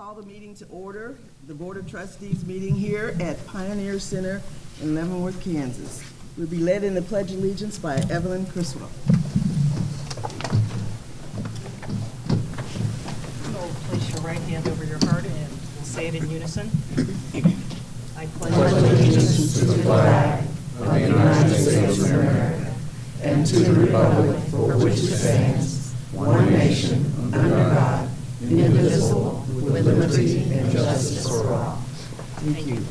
call the meeting to order, the Board of Trustees meeting here at Pioneer Center in Leavenworth, Kansas. We'll be led in the Pledge of Allegiance by Evelyn Criswell. Place your right hand over your heart and we'll say it in unison. I pledge allegiance to the flag of the United States of America and to the republic for which it stands, one nation, under God, indivisible, with liberty and justice for all. Thank you.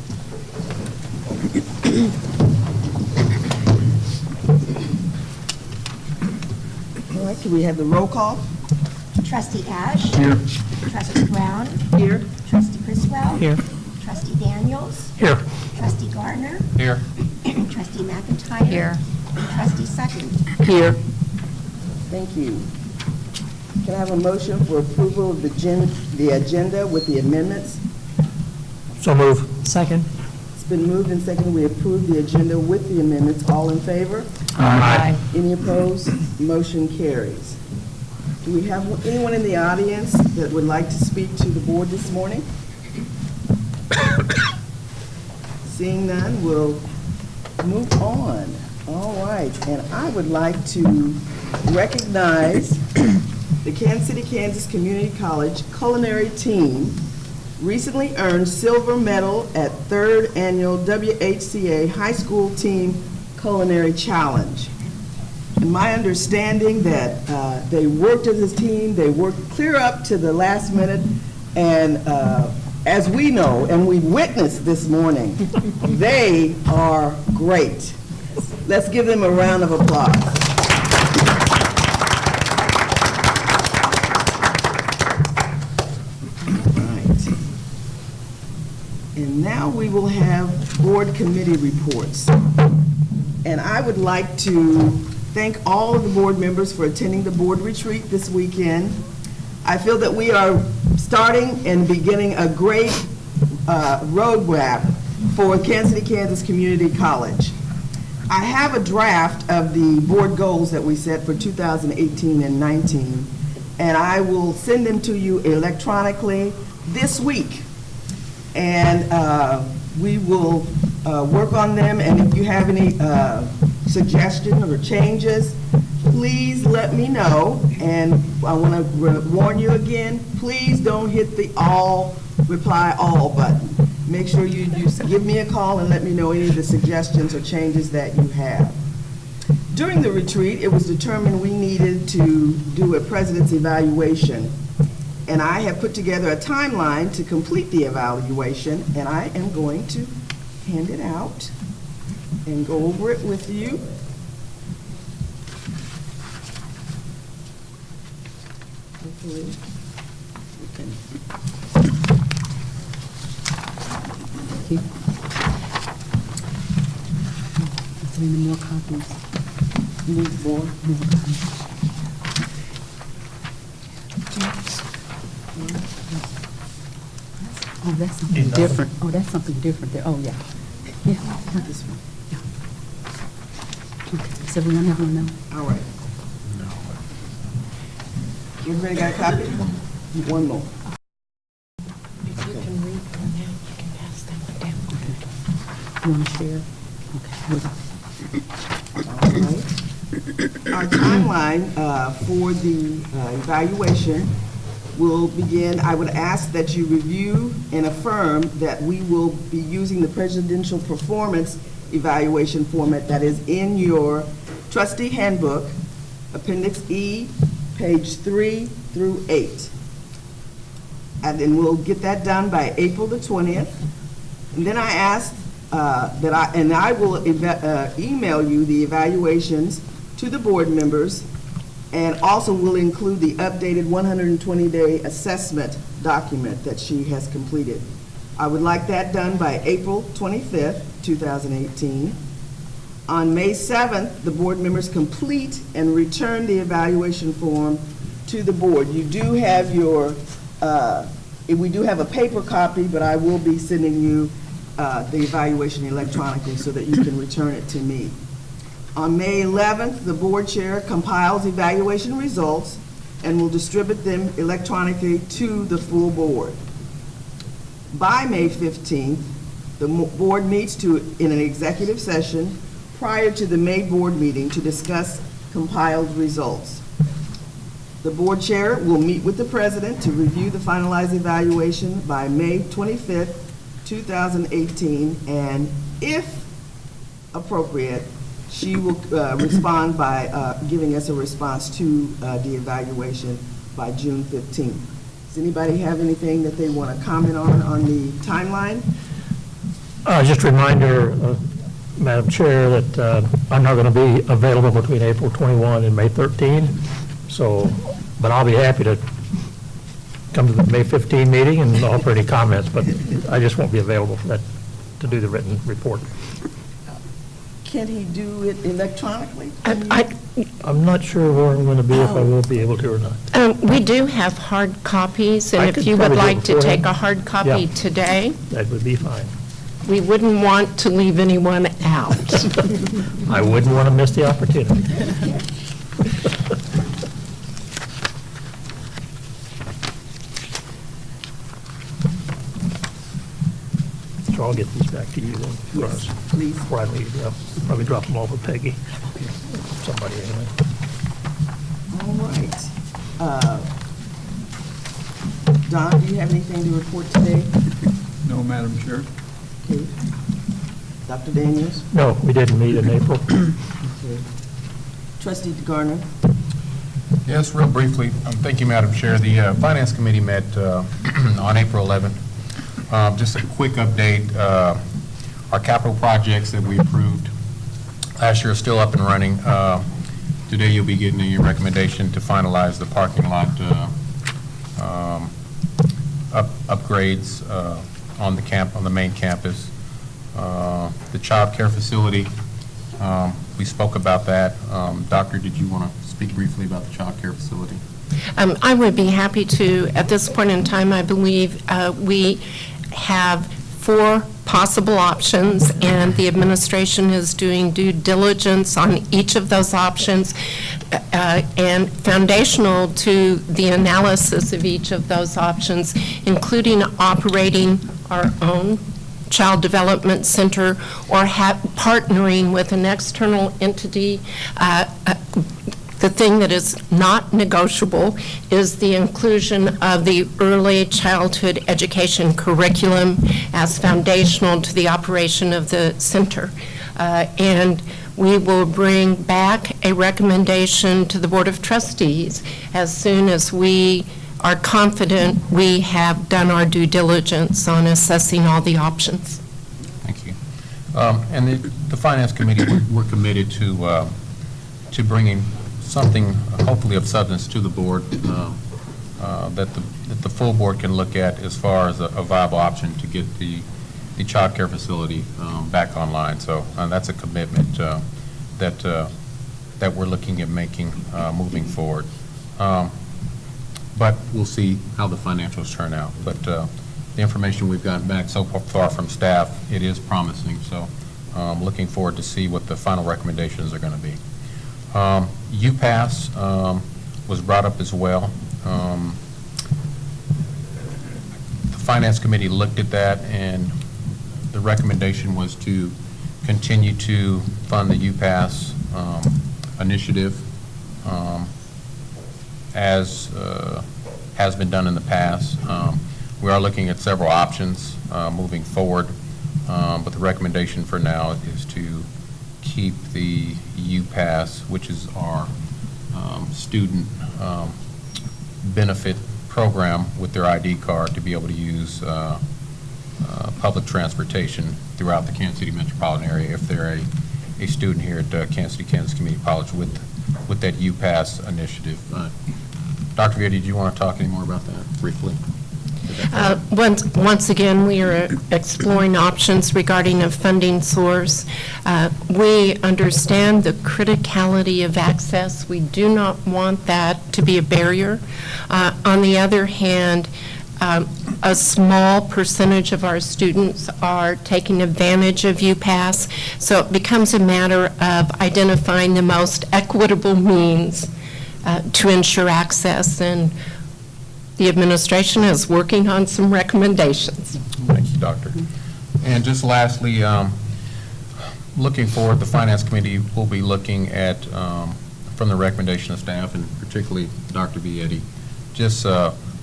All right, can we have the roll call? Trustee Ash. Here. Trustee Brown. Here. Trustee Criswell. Here. Trustee Daniels. Here. Trustee Gardner. Here. Trustee McIntyre. Here. And Trustee Sutton. Here. Thank you. Can I have a motion for approval of the agenda with the amendments? So move. Second. It's been moved and seconded. We approve the agenda with the amendments. All in favor? Aye. Any opposed? Motion carries. Do we have anyone in the audience that would like to speak to the board this morning? Seeing none, we'll move on. All right, and I would like to recognize the Kansas City, Kansas Community College culinary team recently earned silver medal at 3rd Annual WHCA High School Team Culinary Challenge. And my understanding that they worked as a team, they worked clear up to the last minute, and as we know, and we witnessed this morning, they are great. Let's give them a round of applause. And now we will have board committee reports. And I would like to thank all of the board members for attending the board retreat this weekend. I feel that we are starting and beginning a great roadmap for Kansas City, Kansas Community College. I have a draft of the board goals that we set for 2018 and 19, and I will send them to you electronically this week. And we will work on them, and if you have any suggestions or changes, please let me know. And I want to warn you again, please don't hit the reply all button. Make sure you just give me a call and let me know any of the suggestions or changes that you have. During the retreat, it was determined we needed to do a president's evaluation. And I have put together a timeline to complete the evaluation, and I am going to hand it out and go over it with you. Hopefully, we can. Is there any more copies? Need more? Oh, that's something different. Oh, that's something different there. Oh, yeah. Yeah, not this one. Yeah. Okay, does everyone have one now? All right. Everybody got a copy? One more. If you can read them now, you can pass them down. You want to share? Okay, here we go. All right. Our timeline for the evaluation will begin. I would ask that you review and affirm that we will be using the presidential performance evaluation format that is in your trustee handbook, Appendix E, page 3 through 8. And then we'll get that done by April the 20th. And then I asked I will email you the evaluations to the board members, and also will include the updated 120-day assessment document that she has completed. I would like that done by April 25th, 2018. On May 7th, the board members complete and return the evaluation form to the board. You do have we do have a paper copy, but I will be sending you the evaluation electronically so that you can return it to me. On May 11th, the board chair compiles evaluation results and will distribute them electronically to the full board. By May 15th, the board meets in an executive session prior to the May board meeting to discuss compiled results. The board chair will meet with the president to review the finalized evaluation by May 25th, 2018, and if appropriate, she will respond by giving us a response to the evaluation by June 15th. Does anybody have anything that they want to comment on the timeline? Just a reminder, Madam Chair, that I'm not going to be available between April 21 and May 13, so, but I'll be happy to come to the May 15 meeting and offer any comments, but I just won't be available for that, to do the written report. Can he do it electronically? I'm not sure where I'm going to be, if I will be able to or not. We do have hard copies, I and if could you would probably do it like to take beforehand. a hard copy Yeah. today, That would be fine. we wouldn't want to leave anyone out. I wouldn't want to miss the opportunity. So I'll get these back to you then, Yes, Russ, please. before I leave. Yeah, probably drop them off with Peggy, somebody anyway. All right. Don, do you have anything to report today? No, Madam Chair. Okay. Dr. Daniels? No, we didn't meet in April. Trustee Garner? Yes, real briefly. Thank you, Madam Chair. The Finance Committee met on April 11th. Just a quick update. Our capital projects that we approved last year are still up and running. Today, you'll be getting your recommendation to finalize the parking lot upgrades on the main campus. The child care facility, we spoke about that. Doctor, did you want to speak briefly about the child care facility? I would be happy to. At this point in time, I believe we have 4 possible options, and the administration is doing due diligence on each of those options, and foundational to the analysis of each of those options, including operating our own child development center or partnering with an external entity. The thing that is not negotiable is the inclusion of the early childhood education curriculum as foundational to the operation of the center. And we will bring back a recommendation to the Board of Trustees as soon as we are confident we have done our due diligence on assessing all the options. Thank you. And the Finance Committee, we're committed to bringing something hopefully of substance to the board that the full board can look at as far as a viable option to get the child care facility back online. So that's a commitment that we're looking at making moving forward. But we'll see how the financials turn out. But the information we've gotten back so far from staff, it is promising. So I'm looking forward to see what the final recommendations are going to be. UPass was brought up as well. The Finance Committee looked at that, and the recommendation was to continue to fund the UPass initiative as has been done in the past. We are looking at several options moving forward, but the recommendation for now is to keep the UPass, which is our student benefit program with their ID card, to be able to use public transportation throughout the Kansas City metropolitan area if they're a student here at Kansas City Kansas Community College with that UPass initiative. Dr. Veer, did you want to talk any more about that briefly? Once again, we are exploring options regarding a funding source. We understand the criticality of access. We do not want that to be a barrier. On the other hand, a small percentage of our students are taking advantage of UPass, so it becomes a matter of identifying the most equitable means to ensure access, and the administration is working on some recommendations. you, Doctor. And just lastly, looking forward, the Finance Committee will be looking at, from the recommendation of staff, and particularly Dr. Vietti, just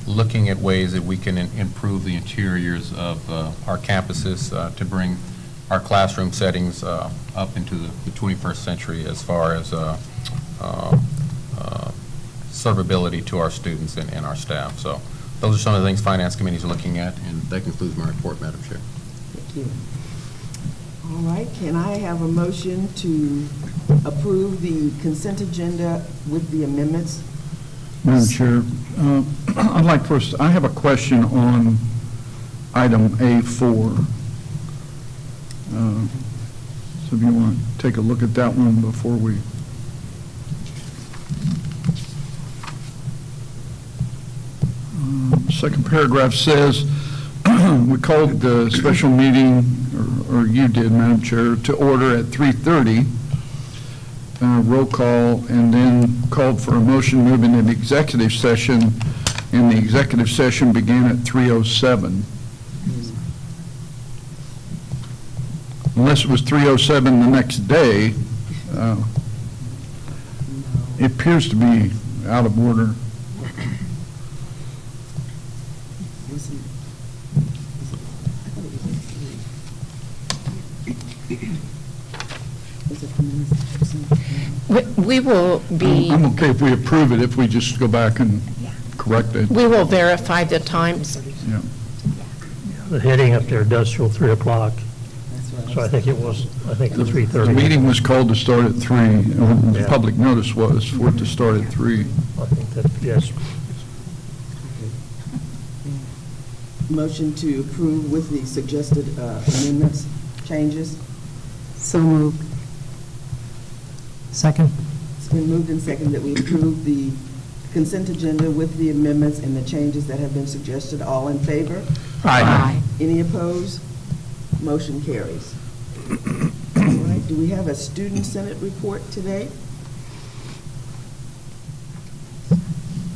looking at ways that we can improve the interiors of our campuses to bring our classroom settings up into the 21st century as far as servability to our students and our staff. So those are some of the things Finance Committee is looking at, and that concludes my report, Madam Chair. Thank you. All right, can I have a motion to approve the consent agenda with the amendments? Madam Chair, I'd like first, I have a question on item A4. So if you want to take a look at that one before we. Second paragraph says, we called the special meeting, or you did, Madam Chair, to order at 3:30. Roll call, and then called for a motion moving into executive session, and the executive session began at 3:07. Unless it was 3:07 the next day, it appears to be out of order. We will be, I'm okay if we approve it, if we just go back and correct it. we will verify the times. Yeah. The heading up there does show 3 o'clock, so I think it was, the The 3:30. meeting was called to start at 3, and the Yeah. public notice was for it to start at 3. I think that, yes. Motion to approve with the suggested amendments, changes. So moved. Second? It's been moved and seconded that we approve the consent agenda with the amendments and the changes that have been suggested. All in favor? Aye. Any opposed? Motion carries. All right, do we have a student senate report today?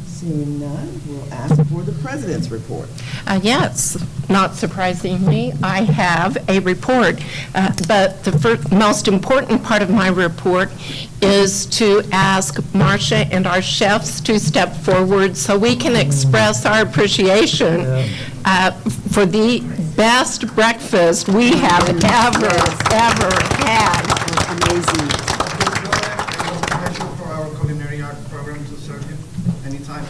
Seeing none, we'll ask for the president's report. Yes, not surprisingly, I have a report, but the most important part of my report is to ask Marcia and our chefs to step forward so we can express our appreciation for the best breakfast we have ever had. Amazing. Special for our culinary art program to serve you anytime.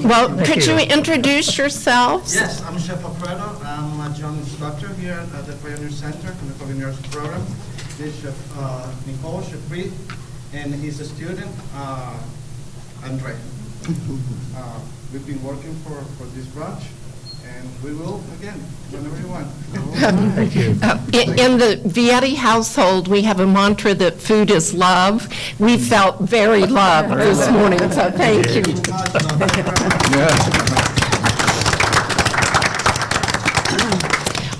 Well, Thank could you you. introduce yourselves? Yes, I'm Chef Alfredo. I'm a young instructor here at the Pioneer Center in the culinary arts program. This Chef Nicole, Chef Reed, and he's a student, Andre. We've been working for this brunch, and we will again whenever you want. Thank you. In the Vietti household, we have a mantra that food is love. We felt very loved this morning, so thank you.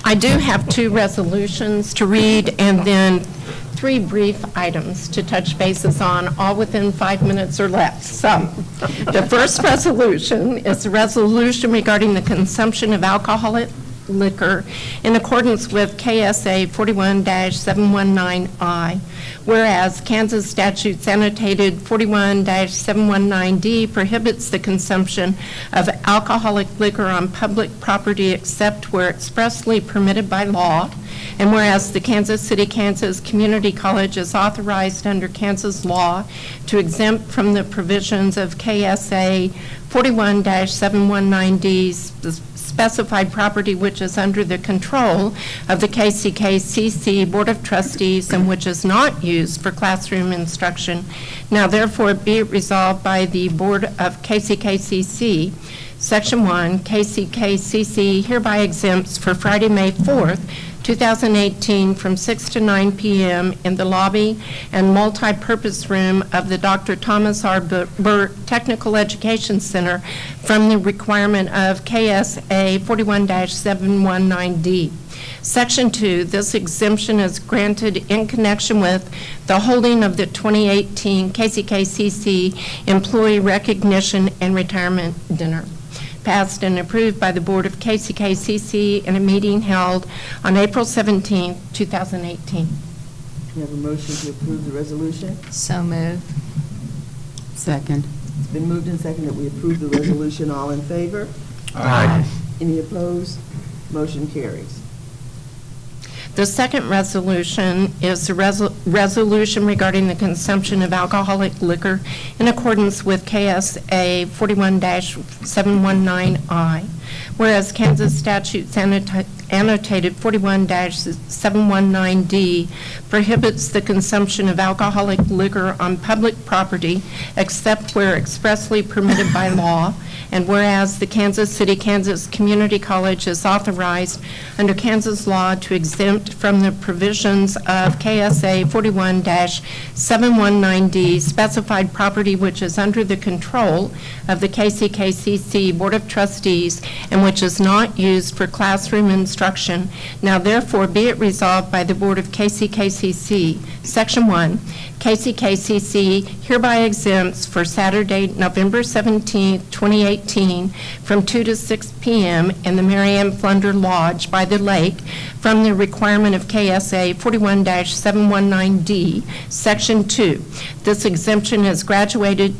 I do have 2 resolutions to read and then 3 brief items to touch bases on, all within 5 minutes or less. So, the first resolution is a resolution regarding the consumption of alcoholic liquor in accordance with KSA 41-719I, whereas Kansas statute annotated 41-719D prohibits the consumption of alcoholic liquor on public property except where expressly permitted by law, and whereas the Kansas City, Kansas Community College is authorized under Kansas law to exempt from the provisions of KSA 41-719D specified property which is under the control of the KCKCC Board of Trustees and which is not used for classroom instruction. Now therefore be it resolved by the Board of KCKCC, Section 1, KCKCC hereby exempts for Friday, May 4th, 2018 from 6 to 9 p.m. in the lobby and multi-purpose room of the Dr. Thomas R. Burke Technical Education Center from the requirement of KSA 41-719D. Section 2, this exemption is granted in connection with the holding of the 2018 KCKCC Employee Recognition and Retirement Dinner. passed and approved by the Board of KCKCC in a meeting held on April 17, 2018. We have a motion to approve the resolution. So moved. Second. It's been moved and seconded that we approve the resolution. All in favor? Aye. Any opposed? Motion carries. The second resolution is the resolution regarding the consumption of alcoholic liquor in accordance with KSA 41-719I. Whereas Kansas statutes annotated 41-719D prohibits the consumption of alcoholic liquor on public property except where expressly permitted by law, and whereas the Kansas City, Kansas Community College is authorized under Kansas law to exempt from the provisions of KSA 41-719D specified property which is under the control of the KCKCC Board of Trustees and which is not used for classroom instruction. Now therefore be it resolved by the Board of KCKCC, Section 1, KCKCC hereby exempts for Saturday, November 17, 2018, from 2 to 6 p.m. in the Mary Ann Flunder Lodge by the lake from the requirement of KSA 41-719D, Section 2. This exemption is granted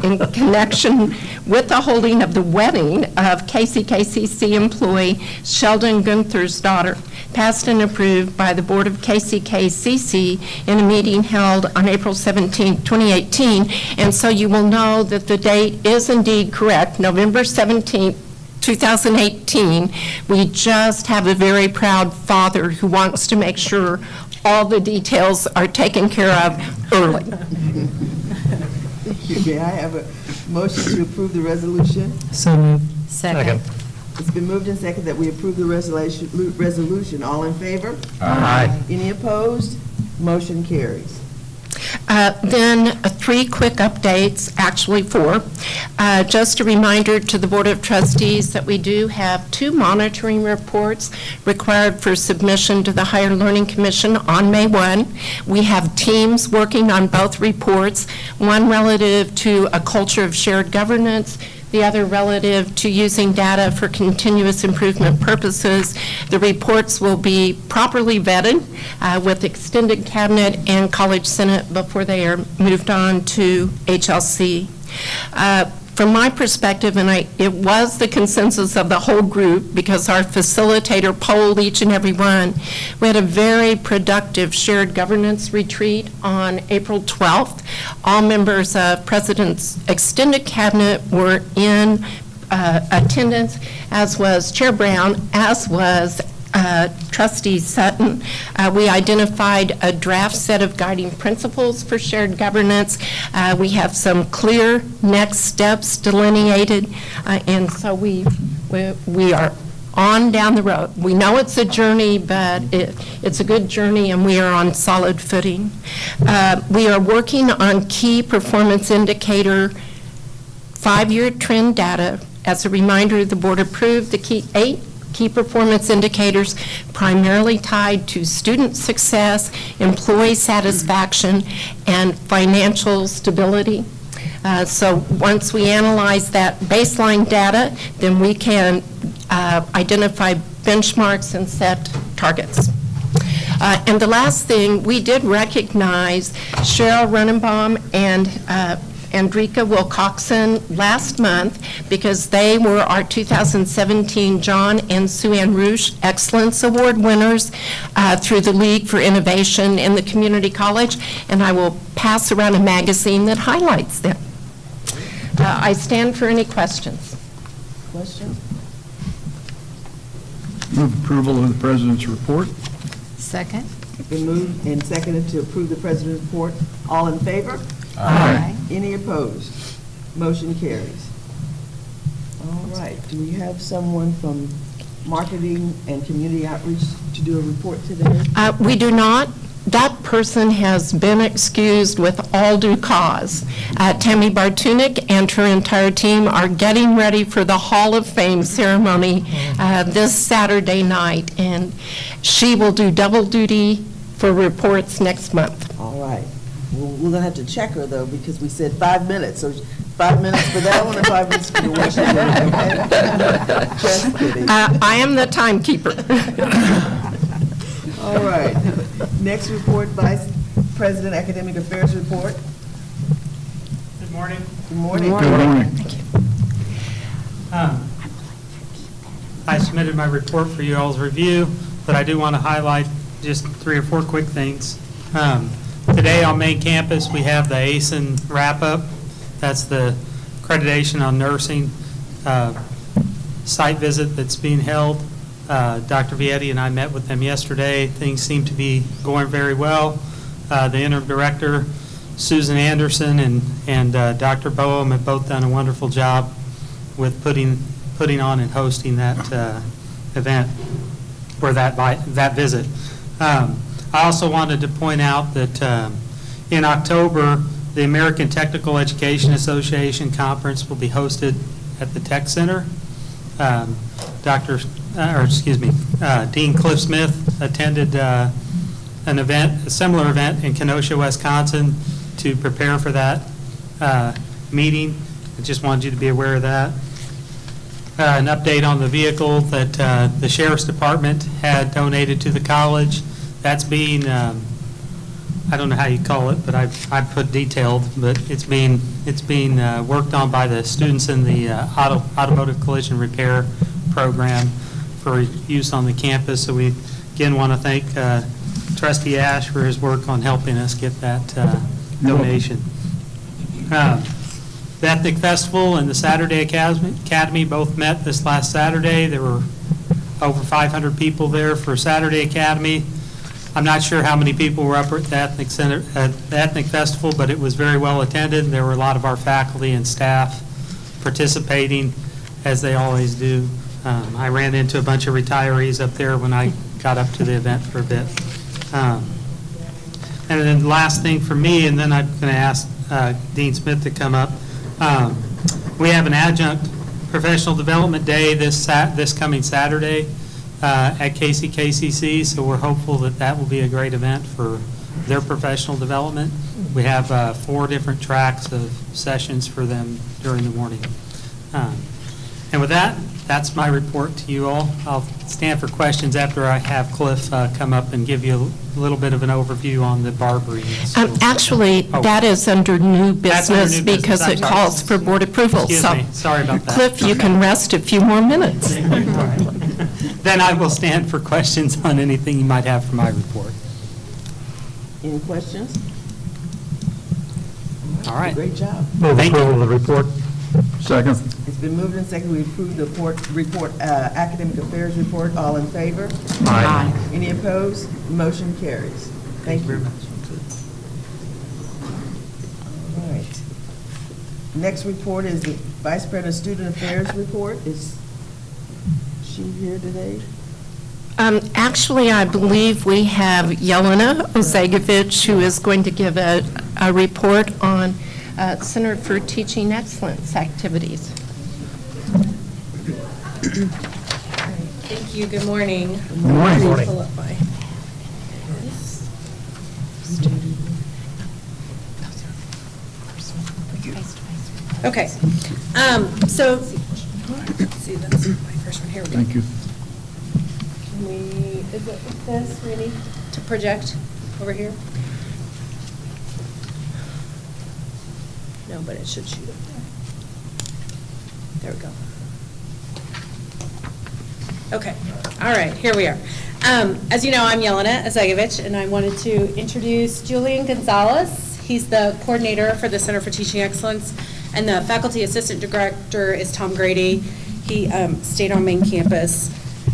in connection with the holding of the wedding of KCKCC employee Sheldon Gunther's daughter, passed and approved by the Board of KCKCC in a meeting held on April 17, 2018. And so you will know that the date is indeed correct, November 17, 2018. We just have a very proud father who wants to make sure all the details are taken care of early. Thank you. May I have a motion to approve the resolution? So moved. Second. It's been moved and seconded that we approve the resolution. All in favor? Aye. Any opposed? Motion carries. Then 3 quick updates, actually 4. Just a reminder to the Board of Trustees that we do have 2 monitoring reports required for submission to the Higher Learning Commission on May 1. We have teams working on both reports, one relative to a culture of shared governance, the other relative to using data for continuous improvement purposes. The reports will be properly vetted with extended cabinet and college senate before they are moved on to HLC. From my perspective, and it was the consensus of the whole group because our facilitator polled each and every one, we had a very productive shared governance retreat on April 12th. All members of President's extended cabinet were in attendance, as was Chair Brown, as was Trustee Sutton. We identified a draft set of guiding principles for shared governance. We have some clear next steps delineated, and so we are on down the road. We know it's a journey, but it's a good journey, and we are on solid footing. We are working on key performance indicator 5-year trend data. As a reminder, the board approved the 8 key performance indicators primarily tied to student success, employee satisfaction, and financial stability. So once we analyze that baseline data, then we can identify benchmarks and set targets. And the last thing, we did recognize Cheryl Runenbaum and Andrika Wilcoxon last month because they were our 2017 John and Sue Ann Roosh Excellence Award winners through the League for Innovation in the Community College, and I will pass around a magazine that highlights them. I stand for any questions. Questions? Move approval of the President's report. Second. Been moved and seconded to approve the President's report. All in favor? Aye. Any opposed? Motion carries. All right, do we have someone from marketing and community outreach to do a report today? We do not. That person has been excused with all due cause. Tammy Bartunik and her entire team are getting ready for the Hall of Fame ceremony this Saturday night, and she will do double duty for reports next month. All right. We're gonna have to check her though, because we said 5 minutes, so 5 minutes for that one and 5 minutes for the workshop. Okay? Just kidding. I am the timekeeper. All right. Next report, Vice President Academic Affairs Report. Good morning. Good morning. I submitted my report for you all's review, but I do want to highlight just 3 or 4 quick things. Today on main campus, we have the ASIN wrap-up. That's the accreditation on nursing site visit that's being held. Dr. Vietti and I met with them yesterday. Things seem to be going very well. The interim director, Susan Anderson, and Dr. Boehm have both done a wonderful job with putting on and hosting that event, or that visit. I also wanted to point out that in October, the American Technical Education Association Conference will be hosted at the Tech Center. Dean Cliff Smith attended a similar event in Kenosha, Wisconsin, to prepare for that meeting. I just wanted you to be aware of that. An update on the vehicle that the Sheriff's Department had donated to the college. That's being, I don't know how you call it, but I put detailed, but it's being worked on by the students in the automotive collision repair program for use on the campus. So we again want to thank Trustee Ash for his work on helping us get that donation. The Ethnic Festival and the Saturday Academy both met this last Saturday. There were over 500 people there for Saturday Academy. I'm not sure how many people were up at the Ethnic Festival, but it was very well attended. There were a lot of our faculty and staff participating, as they always do. I ran into a bunch of retirees up there when I got up to the event for a bit. And then the last thing for me, and then I'm going to ask Dean Smith to come up. We have an adjunct professional development day this coming Saturday at KCKCC, so we're hopeful that that will be a great event for their professional development. We have 4 different tracks of sessions for them during the morning. And with that, that's my report to you all. I'll stand for questions after I have Cliff come up and give you a little bit of an overview on the Barbary. Actually, that is under new That's under business new business. because I'm it sorry. calls for board approval. Excuse So, me, sorry about that. Cliff, you can rest a few more minutes. Then I will stand for questions on anything you might have for my report. Any questions? All right. Great job. Move Thank you. approval of the report. Second. It's been moved and seconded, we approve the report, academic affairs report. All in favor? Aye. Any opposed? Motion carries. Thank you very much. All right. Next report is the Vice President Student Affairs report. Is she here today? Actually, I believe we have Yelena Ozegovich, who is going to give a report on Center for Teaching Excellence activities. Thank you. Good morning. Good morning. Good morning. Pull up my- Okay. So, let's see, that's my first one. Here we go. Thank you. Can we, is it this, we need to project over here? No, but it should shoot up there. There we go. Okay, all right, here we are. As you know, I'm Yelena Ozegovich, and I wanted to introduce Julian Gonzalez. He's the coordinator for the Center for Teaching Excellence, and the faculty assistant director is Tom Grady. He stayed on main campus.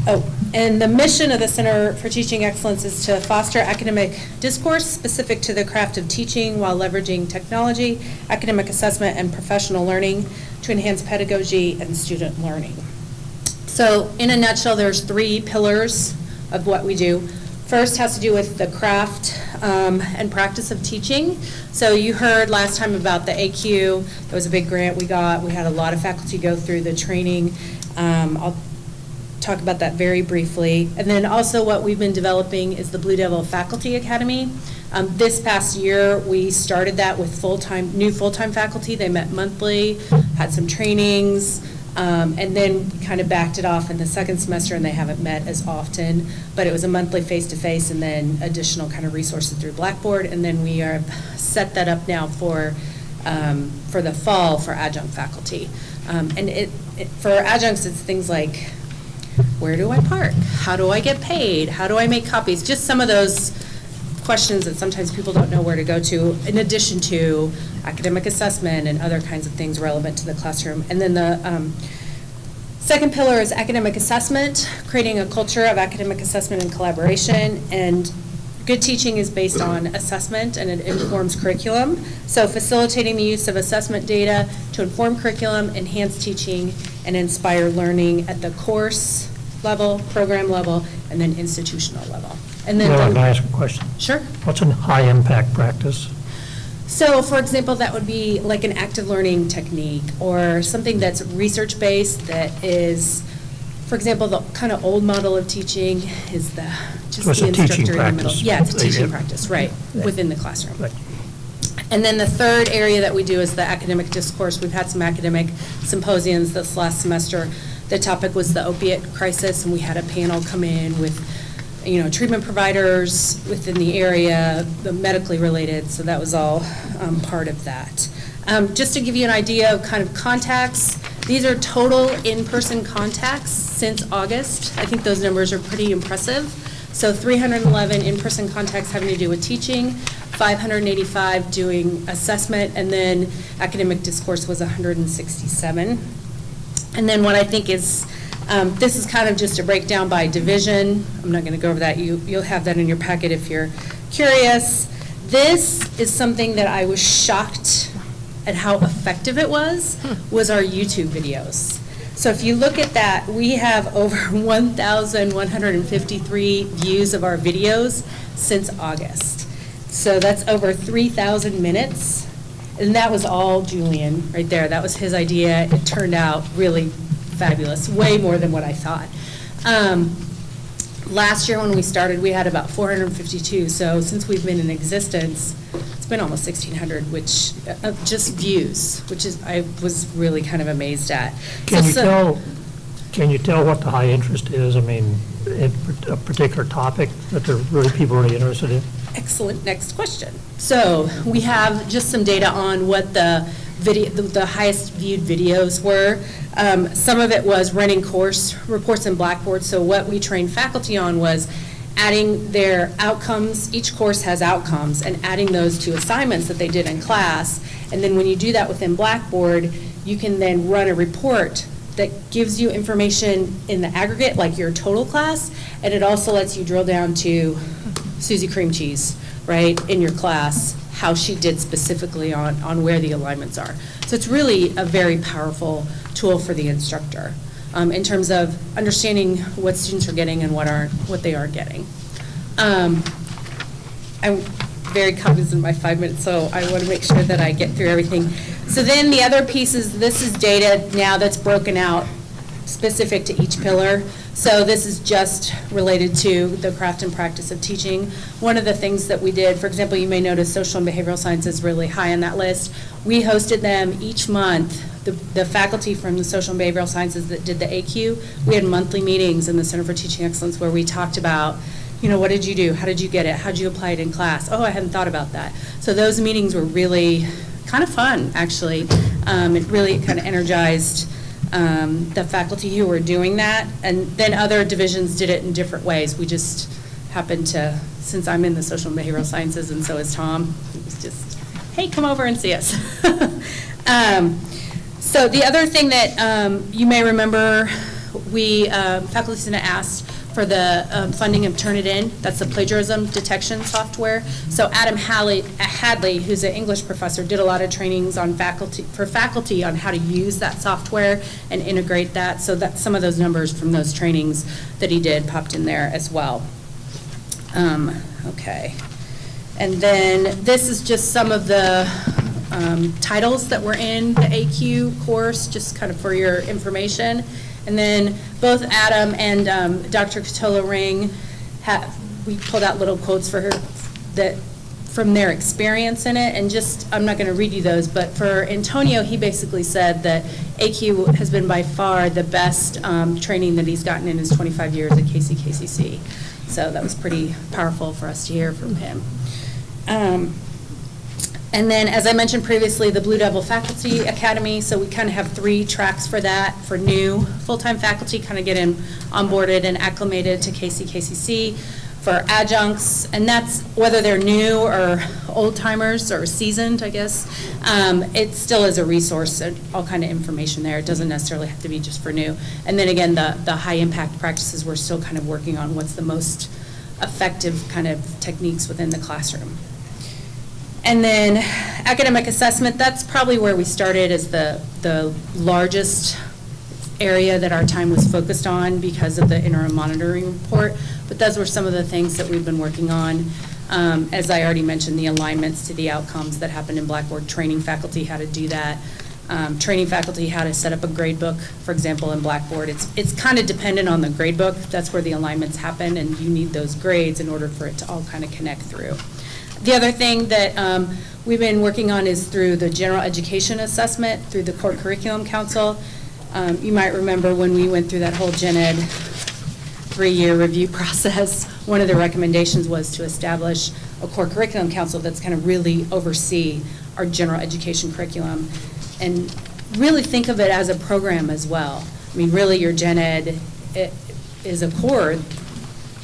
Oh, and the mission of the Center for Teaching Excellence is to foster academic discourse specific to the craft of teaching while leveraging technology, academic assessment, and professional learning to enhance pedagogy and student learning. So in a nutshell, there's 3 pillars of what we do. First has to do with the craft and practice of teaching. So you heard last time about the AQ. That was a big grant we got. We had a lot of faculty go through the training. I'll talk about that very briefly. And then also what we've been developing is the Blue Devil Faculty Academy. This past year, we started that with new full-time faculty. They met monthly, had some trainings, and then kind of backed it off in the second semester, and they haven't met as often. But it was a monthly face-to-face and then additional kind of resources through Blackboard. And then we are set that up now for the fall for adjunct faculty. And for adjuncts, it's things like, where do I park? How do I get paid? How do I make copies? Just some of those questions that sometimes people don't know where to go to, in addition to academic assessment and other kinds of things relevant to the classroom. And then the second pillar is academic assessment, creating a culture of academic assessment and collaboration. And good teaching is based on assessment, and it informs curriculum. So facilitating the use of assessment data to inform curriculum, enhance teaching, and inspire learning at the course level, program level, and then institutional level. And then Can I ask a question? Sure. What's a high-impact practice? So, for example, that would be like an active learning technique or something that's research-based that is, for example, the kind of old model of teaching is So it's the a teaching instructor in the middle. practice. Yeah, it's a teaching Yeah. practice, right, within the classroom. Right. And then the third area that we do is the academic discourse. We've had some academic symposiums this last semester. The topic was the opiate crisis, and we had a panel come in with, treatment providers within the area, the medically related, so that was all part of that. Just to give you an idea of kind of contacts, these are total in-person contacts since August. I think those numbers are pretty impressive. So 311 in-person contacts having to do with teaching, 585 doing assessment, and then academic discourse was 167. And then what I think is, this is kind of just a breakdown by division. I'm not going to go over that. You'll have that in your packet if you're curious. This is something that I was shocked at how effective it was our YouTube videos. So if you look at that, we have over 1,153 views of our videos since August. So that's over 3,000 minutes. And that was all Julian right there. That was his idea. It turned out really fabulous, way more than what I thought. Last year when we started, we had about 452. So since we've been in existence, it's been almost 1,600, which just views, which is I was really kind of amazed at. Can you tell what the high interest is? I mean, in a particular topic that people are really interested in? Excellent. Next question. So we have just some data on what the highest viewed videos were. Some of it was running course reports in Blackboard. So what we trained faculty on was adding their outcomes. Each course has outcomes, and adding those to assignments that they did in class. And then when you do that within Blackboard, you can then run a report that gives you information in the aggregate, like your total class, and it also lets you drill down to Susie Cream Cheese, right, in your class, how she did specifically on where the alignments are. So it's really a very powerful tool for the instructor in terms of understanding what students are getting and what they aren't getting. I'm very cognizant of my 5 minutes, so I want to make sure that I get through everything. So then the other pieces, this is data now that's broken out specific to each pillar. So this is just related to the craft and practice of teaching. One of the things that we did, for example, you may notice social and behavioral science is really high on that list. We hosted them each month. The faculty from the social and behavioral sciences that did the AQ, we had monthly meetings in the Center for Teaching Excellence where we talked about, what did you do? How did you get it? How did you apply it in class? Oh, I hadn't thought about that. So those meetings were really kind of fun, actually. It really kind of energized the faculty who were doing that, and then other divisions did it in different ways. We just happened to, since I'm in the social and behavioral sciences and so is Tom, it was just, hey, come over and see us. So the other thing that you may remember, Faculty Senate asked for the funding of Turnitin. That's the plagiarism detection software. So Adam Hadley, who's an English professor, did a lot of trainings on faculty on how to use that software and integrate that. So that some of those numbers from those trainings that he did popped in there as well. Okay. And then this is just some of the titles that were in the AQ course, just kind of for your information. And then both Adam and Dr. Katola Ring, we pulled out little quotes for her that from their experience in it, and just, I'm not going to read you those, but for Antonio, he basically said that AQ has been by far the best training that he's gotten in his 25 years at KCKCC. So that was pretty powerful for us to hear from him. And then, as I mentioned previously, the Blue Devil Faculty Academy, so we kind of have 3 tracks for that, for new full-time faculty, kind of getting onboarded and acclimated to KCKCC, for adjuncts, and that's whether they're new or old-timers or seasoned, I guess. It still is a resource, all kind of information there. It doesn't necessarily have to be just for new. And then again, the high-impact practices, we're still kind of working on what's the most effective kind of techniques within the classroom. And then academic assessment, that's probably where we started as the largest area that our time was focused on because of the interim monitoring report. But those were some of the things that we've been working on. As I already mentioned, the alignments to the outcomes that happened in Blackboard, training faculty how to do that. Training faculty how to set up a grade book, for example, in Blackboard. It's kind of dependent on the grade book. That's where the alignments happen, and you need those grades in order for it to all kind of connect through. The other thing that we've been working on is through the general education assessment, through the Core Curriculum Council. You might remember when we went through that whole Gen Ed 3-year review process, one of the recommendations was to establish a Core Curriculum Council that's kind of really oversee our general education curriculum and really think of it as a program as well. I mean, really your Gen Ed is a core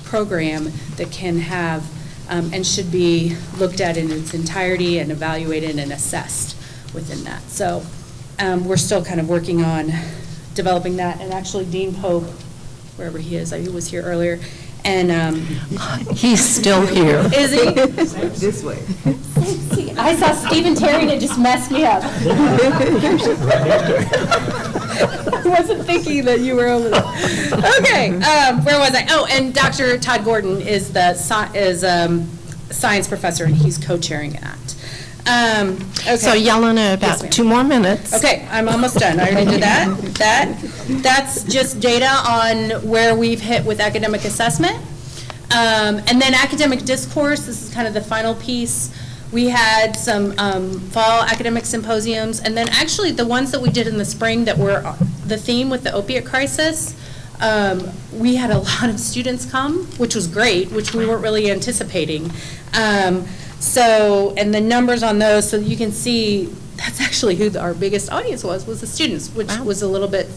program that can have and should be looked at in its entirety and evaluated and assessed within that. So we're still kind of working on developing that, and actually Dean Pope, wherever he is, he was here earlier, and He's still here. is he? This way. See, I saw Stephen Terry and it just messed me up. I wasn't thinking that you were over there. Okay, where was I? Oh, and Dr. Todd Gordon is the science professor, and he's co-chairing that. Okay. So Yelena, Yes, about ma'am. 2 more minutes. Okay, I'm almost done. I already did that. That's just data on where we've hit with academic assessment. And then academic discourse, this is kind of the final piece. We had some fall academic symposiums, and then actually the ones that we did in the spring that were the theme with the opiate crisis, we had a lot of students come, which was great, which we weren't really anticipating. So, and the numbers on those, so you can see that's actually who our biggest audience was the students, which was a little bit,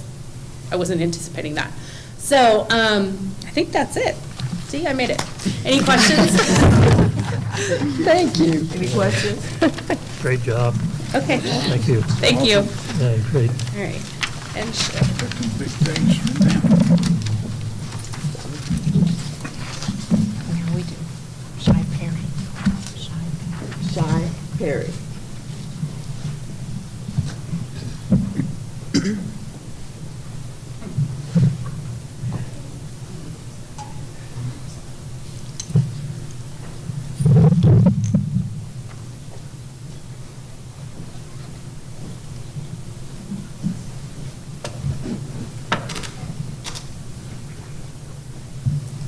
I wasn't anticipating that. So, I think that's it. See, I made it. Any questions? Thank you. Any questions? Great job. Okay. Thank you. Thank you. Yeah, great. All right. And Now we do Shy Perry. Shy Perry.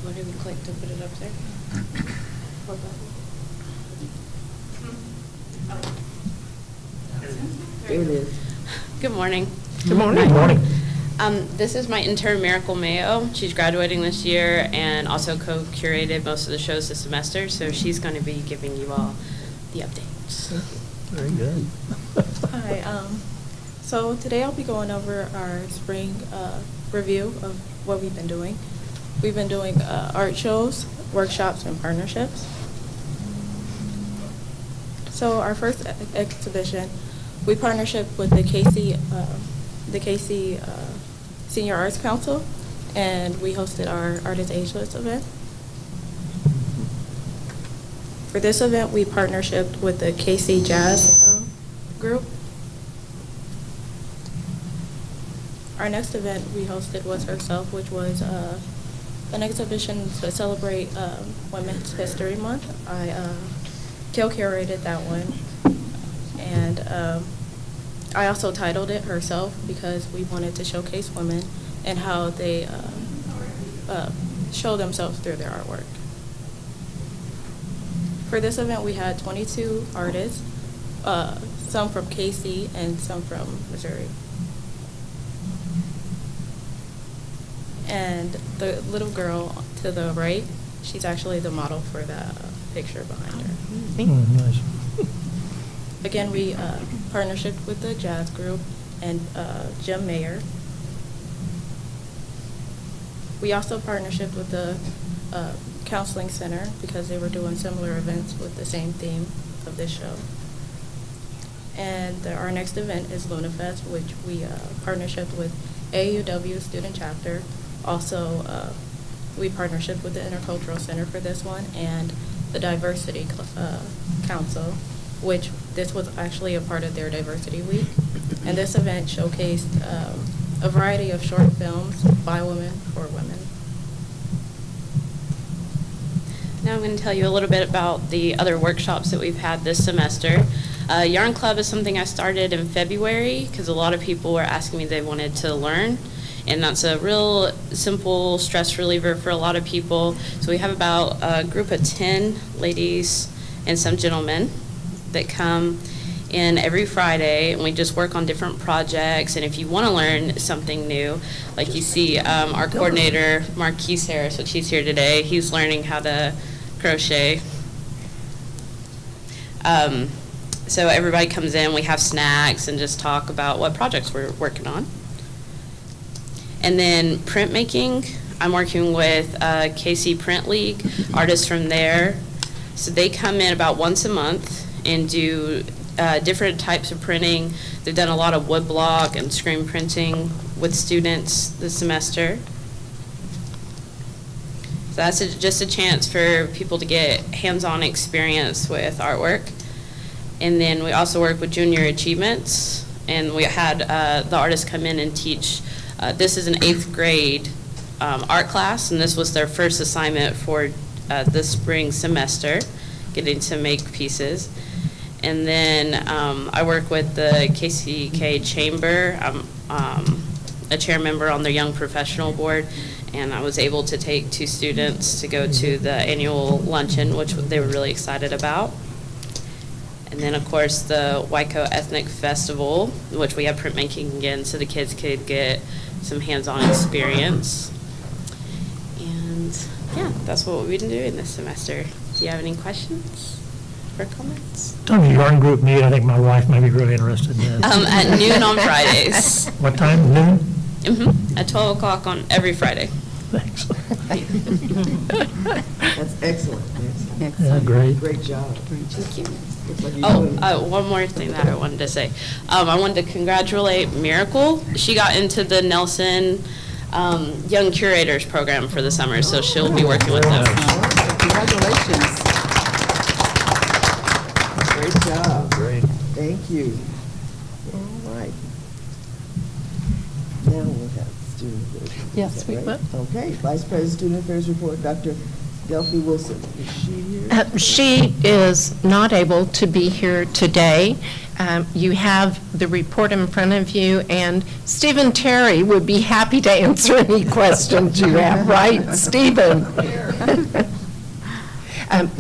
what do we click to put it up there? There it is. Good morning. Good morning. Good morning. This is my intern, Miracle Mayo. She's graduating this year and also co-curated most of the shows this semester, so she's going to be giving you all the updates. Very good. Hi, so today I'll be going over our spring review of what we've been doing. We've been doing art shows, workshops, and partnerships. So our first exhibition, we partnership with the KC Senior Arts Council, and we hosted our Artist Ageless event. For this event, we partnershiped with the KC Jazz group. Our next event we hosted was Herself, which was an exhibition to celebrate Women's History Month. I co-curated that one, and I also titled it Herself because we wanted to showcase women and how they show themselves through their artwork. For this event, we had 22 artists, some from KC and some from Missouri. And the little girl to the right, she's actually the model for the picture behind her. Nice. Again, we partnership with the jazz group and Jim Mayer. We also partnership with the counseling center because they were doing similar events with the same theme of this show. And our next event is LunaFest, which we partnership with AUW Student Chapter. Also, we partnership with the Intercultural Center for this one and the Diversity Council, which this was actually a part of their Diversity Week. And this event showcased a variety of short films by women for women. Now I'm going to tell you a little bit about the other workshops that we've had this semester. Yarn Club is something I started in February because a lot of people were asking me they wanted to learn. And that's a real simple stress reliever for a lot of people. So we have about a group of 10 ladies and some gentlemen that come in every Friday, and we just work on different projects. And if you want to learn something new, like you see our coordinator, Marquise Harris, which he's here today, he's learning how to crochet. So everybody comes in, we have snacks, and just talk about what projects we're working on. And then printmaking, I'm working with KC Print League, artists from there. So they come in about once a month and do different types of printing. They've done a lot of woodblock and screen printing with students this semester. So that's just a chance for people to get hands-on experience with artwork. And then we also work with Junior Achievements, and we had the artists come in and teach. This is an 8th grade art class, and this was their first assignment for this spring semester, getting to make pieces. And then I work with the KCK Chamber. I'm a chair member on their Young Professional Board, and I was able to take 2 students to go to the annual luncheon, which they were really excited about. And then, of course, the Waiko Ethnic Festival, which we have printmaking again, so the kids could get some hands-on experience. And yeah, that's what we've been doing this semester. Do you have any questions or comments? Time the yarn group meet, I think my wife may be really interested in that. At noon on Fridays. What time, noon? Mm-hmm. At 12 o'clock on every Friday. Thanks. That's excellent. Yeah, great. Great job. Thank you. Looks like you're doing- One more thing that I wanted to say. I wanted to congratulate Miracle. She got into the Nelson Young Curators Program for the summer, so she'll be working with them. Congratulations. Great job. Great. Thank you. All right. Now we'll have student affairs. report. Yes, Is that we right? will. Okay, Vice President, Student Affairs Report, Dr. Delphi Wilson. Is she here? She is not able to be here today. You have the report in front of you, and Stephen Terry would be happy to answer any questions you have, right, Stephen?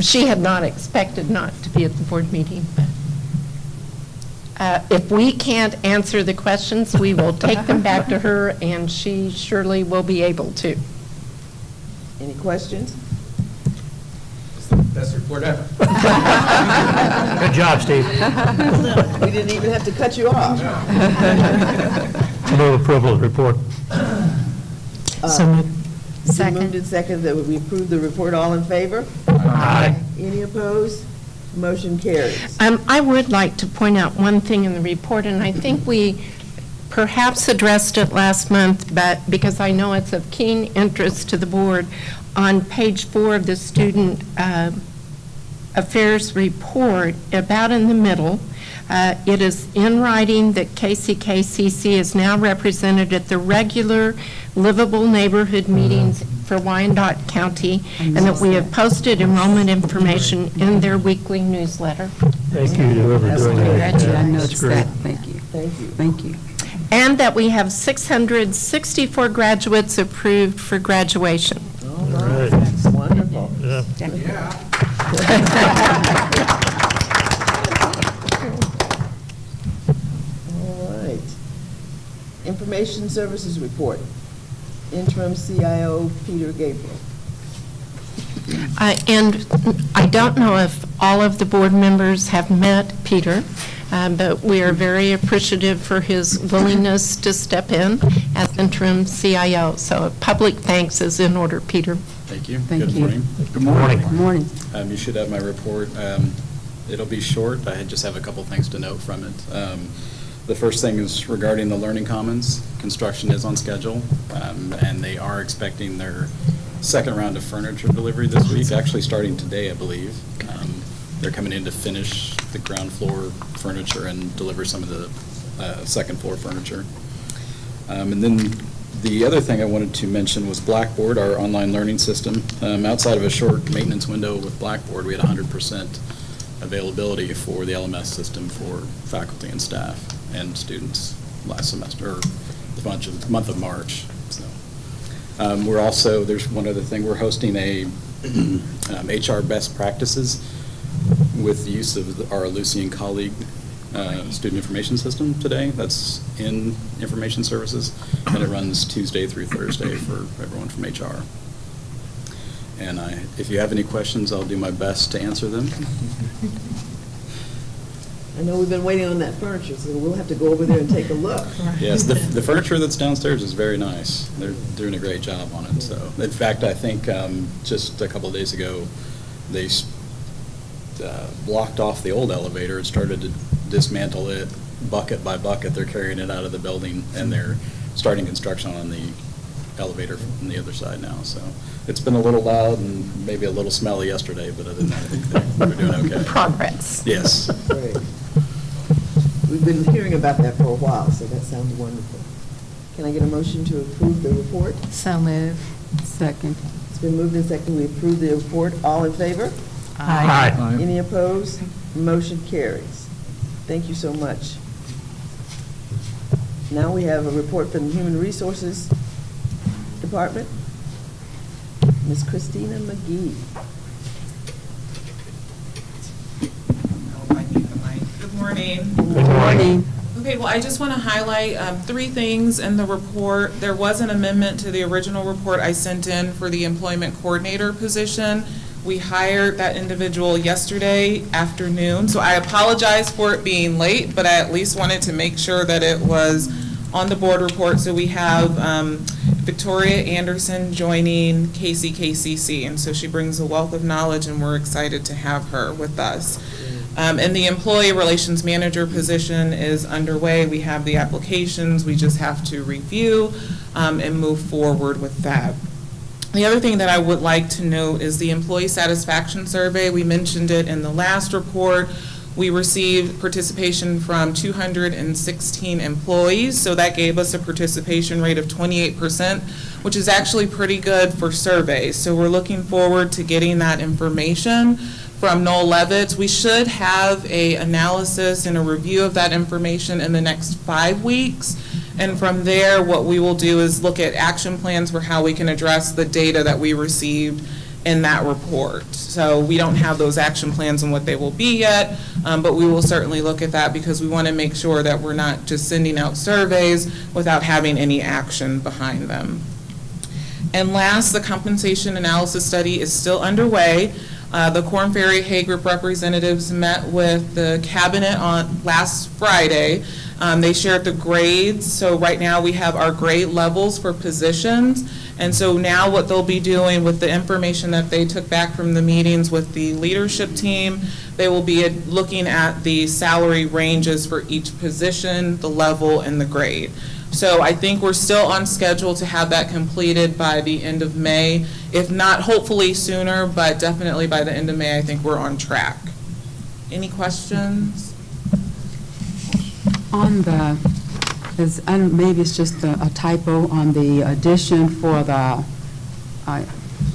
She had not expected not to be at the board meeting, but if we can't answer the questions, we will take them back to her, and she surely will be able to. Any questions? Best report ever. Good job, Steve. We didn't even have to cut you off. Move approval of report. So moved. Second. Moved and second that we approve the report. All in favor? Aye. Any opposed? Motion carries. I would like to point out one thing in the report, and I think we perhaps addressed it last month, but because I know it's of keen interest to the board, on page 4 of the Student Affairs Report, about in the middle, it is in writing that KCKCC is now represented at the regular livable neighborhood meetings for Wyandotte County, and that we have posted enrollment information in their weekly newsletter. Thank you to whoever's doing that. I Yeah, that's noticed great. that. Thank you. Thank you. Thank you. And that we have 664 graduates approved for graduation. All right. Wonderful. Yeah. All right. Information Services Report. Interim CIO Peter Gabriel. And I don't know if all of the board members have met Peter, but we are very appreciative for his willingness to step in as interim CIO. So a public thanks is in order, Peter. Thank you. Thank Good you. morning. Good morning. Good morning. You should have my report. It'll be short. I just have a couple things to note from it. The first thing is regarding the Learning Commons. Construction is on schedule, and they are expecting their second round of furniture delivery this week, actually starting today, I believe. They're coming in to finish the ground floor furniture and deliver some of the second floor furniture. And then the other thing I wanted to mention was Blackboard, our online learning system. Outside of a short maintenance window with Blackboard, we had 100% availability for the LMS system for faculty and staff and students last semester, or the month of March. So we're also, there's one other thing, we're hosting a HR best practices with the use of our Lucian colleague student information system today. That's in Information Services, and it runs Tuesday through Thursday for everyone from HR. And if you have any questions, I'll do my best to answer them. I know we've been waiting on that furniture, so we'll have to go over there and take a look. Yes, the furniture that's downstairs is very nice. They're doing a great job on it. So, in fact, I think just a couple of days ago, they blocked off the old elevator and started to dismantle it bucket by bucket. They're carrying it out of the building, and they're starting construction on the elevator from the other side now. So it's been a little loud and maybe a little smelly yesterday, but other than that, I think they're doing okay. Progress. Yes. Great. We've been hearing about that for a while, so that sounds wonderful. Can I get a motion to approve the report? So move. Second. It's been moved and seconded. We approve the report. All in favor? Aye. Any opposed? Motion carries. Thank you so much. Now we have a report from the Human Resources Department. Ms. Christina McGee. Good morning. Good morning. Okay, well, I just want to highlight 3 things in the report. There was an amendment to the original report I sent in for the employment coordinator position. We hired that individual yesterday afternoon, so I apologize for it being late, but I at least wanted to make sure that it was on the board report. So we have Victoria Anderson joining KCKCC, and so she brings a wealth of knowledge, and we're excited to have her with us. And the employee relations manager position is underway. We have the applications. We just have to review and move forward with that. The other thing that I would like to note is the employee satisfaction survey. We mentioned it in the last report. We received participation from 216 employees, so that gave us a participation rate of 28%, which is actually pretty good for surveys. So we're looking forward to getting that information from Noel Levitz. We should have an analysis and a review of that information in the next 5 weeks. And from there, what we will do is look at action plans for how we can address the data that we received in that report. So we don't have those action plans and what they will be yet, but we will certainly look at that because we want to make sure that we're not just sending out surveys without having any action behind them. And last, the compensation analysis study is still underway. The Korn Ferry Hay Group representatives met with the cabinet on last Friday. They shared the grades. So right now we have our grade levels for positions. And so now what they'll be doing with the information that they took back from the meetings with the leadership team, they will be looking at the salary ranges for each position, the level, and the grade. So I think we're still on schedule to have that completed by the end of May. If not, hopefully sooner, but definitely by the end of May, I think we're on track. Any questions? On the, I don't, maybe it's just a typo on the addition for the,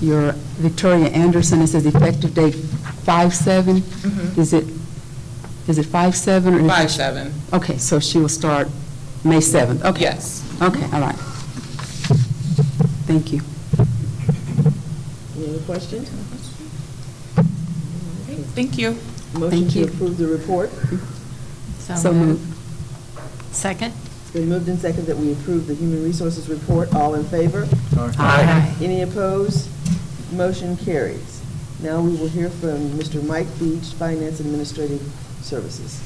your Victoria Anderson, it says effective date 5/7. Mm-hmm. Is it 5/7 or? 5/7. Okay, so she will start May 7th, okay. Yes. Okay, all right. Thank you. Any other questions? Thank you. Motion Thank to you. approve the report. So moved. Second? It's been moved and seconded that we approve the Human Resources report. All in favor? Aye. Any opposed? Motion carries. Now we will hear from Mr. Mike Beach, Finance Administrative Services.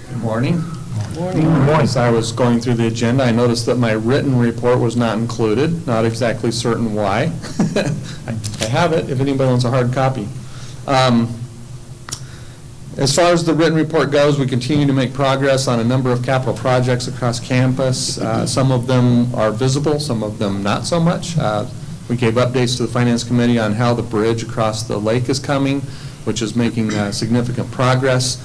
Good morning. Morning. As I was going through the agenda, I noticed that my written report was not included, not exactly certain why. I have it, if anybody wants a hard copy. As far as the written report goes, we continue to make progress on a number of capital projects across campus. Some of them are visible, some of them not so much. We gave updates to the Finance Committee on how the bridge across the lake is coming, which is making significant progress,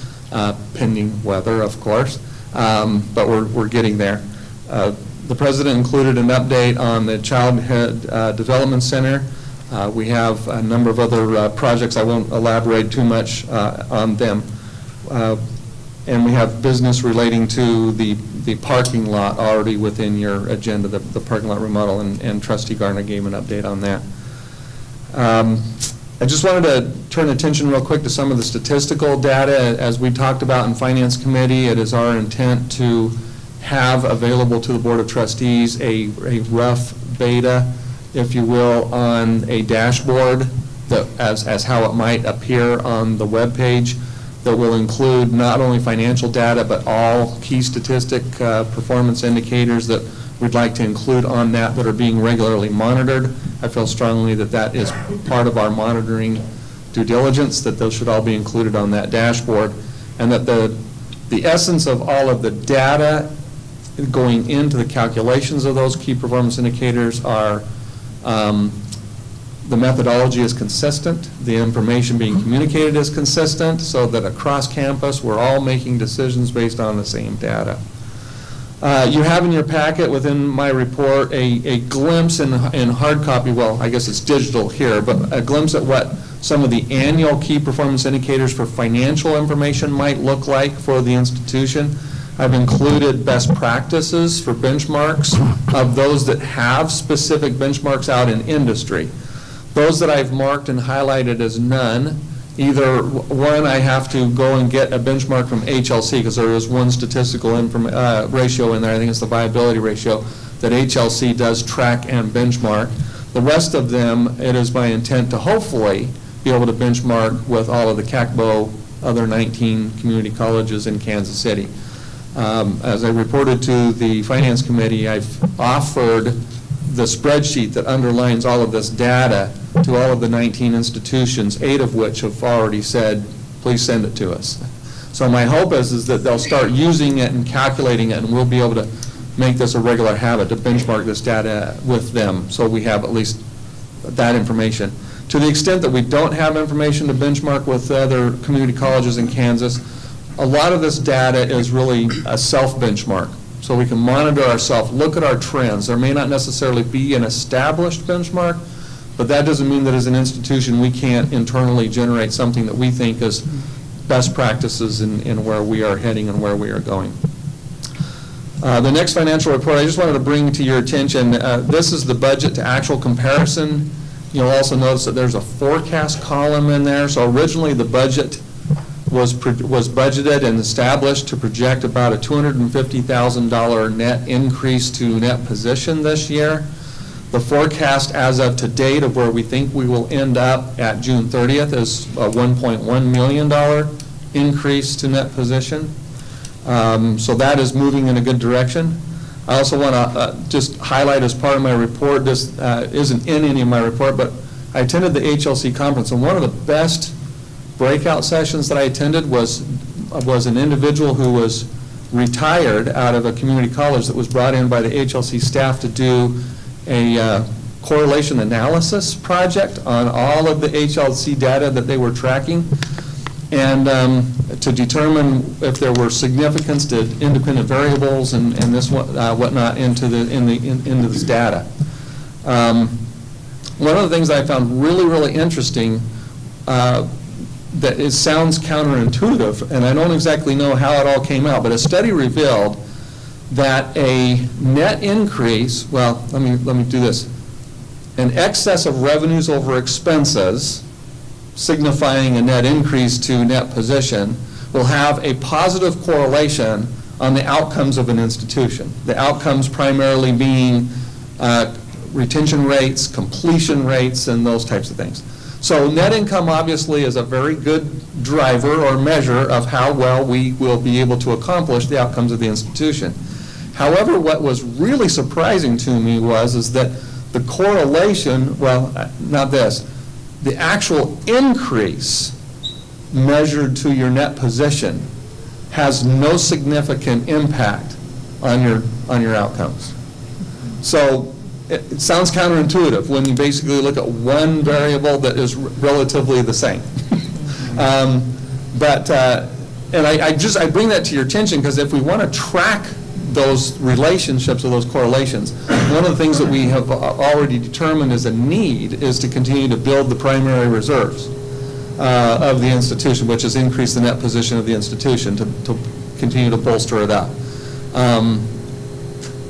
pending weather, of course, but we're getting there. The President included an update on the Childhood Development Center. We have a number of other projects. I won't elaborate too much on them. And we have business relating to the parking lot already within your agenda, the parking lot remodel, and Trustee Garner gave an update on that. I just wanted to turn attention real quick to some of the statistical data. As we talked about in Finance Committee, it is our intent to have available to the Board of Trustees a rough beta, if you will, on a dashboard that as how it might appear on the web page, that will include not only financial data but all key statistic performance indicators that we'd like to include on that are being regularly monitored. I feel strongly that that is part of our monitoring due diligence, that those should all be included on that dashboard, and that the essence of all of the data going into the calculations of those key performance indicators are the methodology is consistent, the information being communicated is consistent, so that across campus we're all making decisions based on the same data. You have in your packet within my report a glimpse in hard copy, well, I guess it's digital here, but a glimpse at what some of the annual key performance indicators for financial information might look like for the institution. I've included best practices for benchmarks of those that have specific benchmarks out in industry. Those that I've marked and highlighted as none, either one, I have to go and get a benchmark from HLC, because there is one statistical ratio in there, I think it's the viability ratio, that HLC does track and benchmark. The rest of them, it is my intent to hopefully be able to benchmark with all of the CACBO other 19 community colleges in Kansas City. As I reported to the Finance Committee, I've offered the spreadsheet that underlines all of this data to all of the 19 institutions, 8 of which have already said, please send it to us. So my hope is that they'll start using it and calculating it, and we'll be able to make this a regular habit to benchmark this data with them, so we have at least that information. To the extent that we don't have information to benchmark with other community colleges in Kansas, a lot of this data is really a self-benchmark. So we can monitor ourselves, look at our trends. There may not necessarily be an established benchmark, but that doesn't mean that as an institution we can't internally generate something that we think is best practices in where we are heading and where we are going. The next financial report I just wanted to bring to your attention, this is the budget to actual comparison. You'll also notice that there's a forecast column in there. So originally the budget was budgeted and established to project about a $250,000 net increase to net position this year. The forecast as of to date of where we think we will end up at June 30th is a $1.1 million increase to net position. So that is moving in a good direction. I also want to just highlight as part of my report, this isn't in any of my report, but I attended the HLC conference, and one of the best breakout sessions that I attended was an individual who was retired out of a community college that was brought in by the HLC staff to do a correlation analysis project on all of the HLC data that they were tracking, and to determine if there were significance to independent variables and this whatnot into this data. One of the things I found really interesting that it sounds counterintuitive, and I don't exactly know how it all came out, but a study revealed that a net increase, well, let me do this, an excess of revenues over expenses signifying a net increase to net position, will have a positive correlation on the outcomes of an institution. The outcomes primarily being retention rates, completion rates, and those types of things. So net income obviously is a very good driver or measure of how well we will be able to accomplish the outcomes of the institution. However, what was really surprising to me is that the correlation, well, not this, the actual increase measured to your net position has no significant impact on your outcomes. So it sounds counterintuitive when you basically look at one variable that is relatively the same. And I bring that to your attention because if we want to track those relationships or those correlations, one of the things that we have already determined as a need is to continue to build the primary reserves of the institution, which is increase the net position of the institution to continue to bolster it up.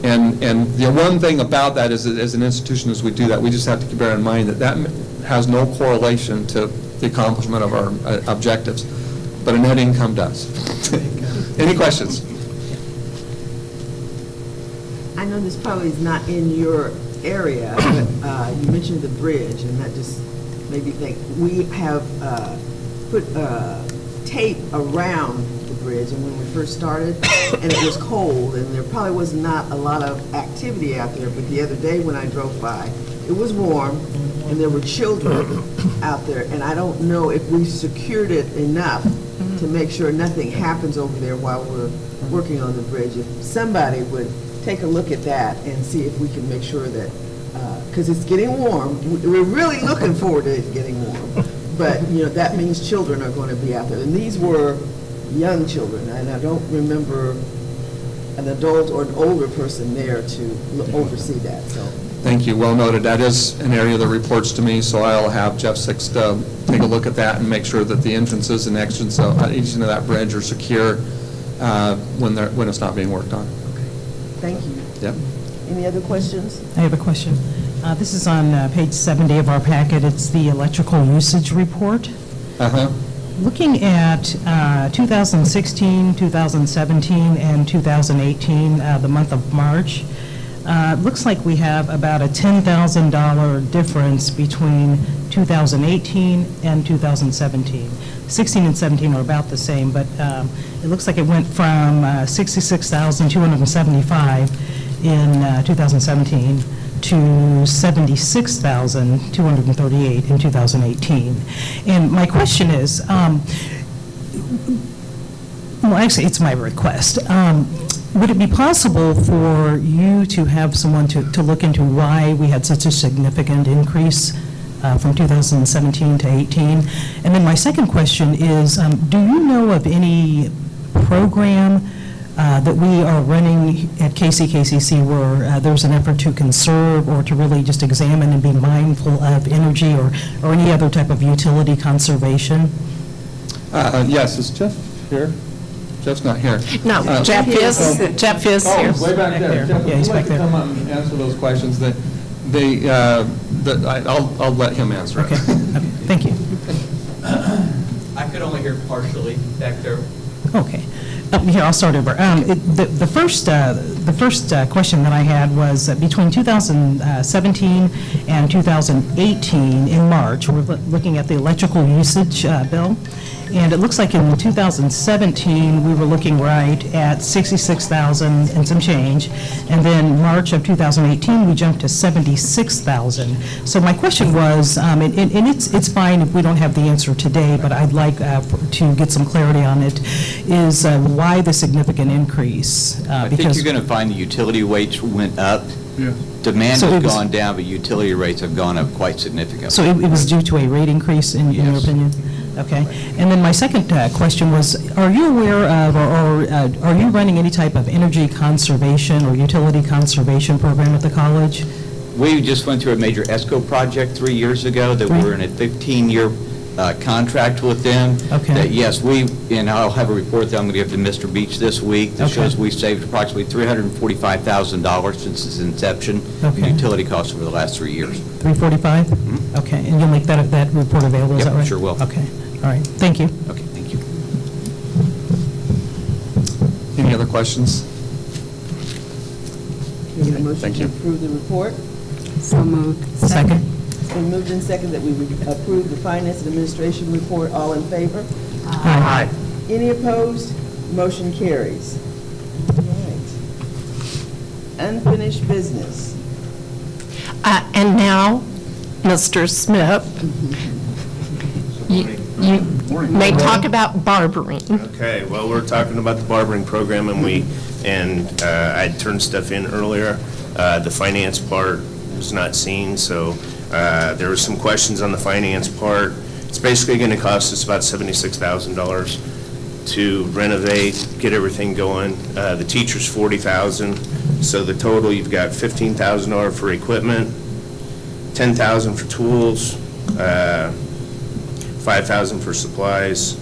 And the one thing about that is that as an institution, as we do that, we just have to bear in mind that that has no correlation to the accomplishment of our objectives, but a net income does. Any questions? I know this probably is not in your area, but you mentioned the bridge, and that just made me think. We have put tape around the bridge, and when we first started, and it was cold, and there probably was not a lot of activity out there, but the other day when I drove by, it was warm, and there were children out there, and I don't know if we secured it enough to make sure nothing happens over there while we're working on the bridge. If somebody would take a look at that and see if we can make sure that, because it's getting warm, we're really looking forward to it getting warm, but, you know, that means children are going to be out there. And these were young children, and I don't remember an adult or an older person there to oversee that, so. Thank you, well noted. That is an area that reports to me, so I'll have Jeff Sixt take a look at that and make sure that the entrances and exits on each end of that bridge are secure when it's not being worked on. Thank you. Yep. Any other questions? I have a question. This is on page 70 of our packet. It's the electrical usage report. Uh-huh. Looking at 2016, 2017, and 2018, the month of March, it looks like we have about a $10,000 difference between 2018 and 2017. 16 and 17 are about the same, but it looks like it went from $66,275 in 2017 to $76,238 in 2018. And my question is, well, actually, it's my request. Would it be possible for you to have someone to look into why we had such a significant increase from 2017 to 18? And then my second question is, do you know of any program that we are running at KCKCC where there's an effort to conserve or to really just examine and be mindful of energy or any other type of utility conservation? Yes, is Jeff here? Jeff's not here. No, Jeff is here. Oh, way back there. Jeff, Yeah, he's back there. Come up and answer those questions I'll let him answer it. Okay, thank you. I could only hear partially back there. Okay. Here, I'll start over. The first question that I had was between 2017 and 2018 in March, we're looking at the electrical usage bill, and it looks like in 2017 we were looking right at 66,000 and some change, and then March of 2018 we jumped to 76,000. So my question was, and it's fine if we don't have the answer today, but I'd like to get some clarity on it, is why the significant increase? I think you're going to find the utility rates went up. Yeah. Demand So has it was- gone down, but utility rates have gone up quite significantly. So it was due to a rate increase, in your Yes. opinion? Okay. And then my second question was, are you aware of, or are you running any type of energy conservation or utility conservation program at the college? We just went through a major ESCO project 3 years ago that we're in a 15-year contract with them. Okay. That, yes, and I'll have a report that I'm going to give to Mr. Beach this week that Okay. shows we've saved approximately $345,000 since its inception in Okay. utility costs over the last 3 years. 345? Okay, and you'll make that report available, is Yep, that right? sure will. Okay, all right, thank you. Okay, thank you. Any other questions? Can we get a motion Thank to you. approve the report? So moved. Second? It's been moved and second that we approve the Finance and Administration report. All in favor? Aye. Any opposed? Motion carries. All right. Unfinished business. And now, Mr. Smith, you may talk about barbering. Okay, well, we're talking about the barbering program, and I turned stuff in earlier. The finance part was not seen, so there were some questions on the finance part. It's basically going to cost us about $76,000 to renovate, get everything going. The teacher's $40,000, so the total, you've got $15,000 for equipment, $10,000 for tools, $5,000 for supplies,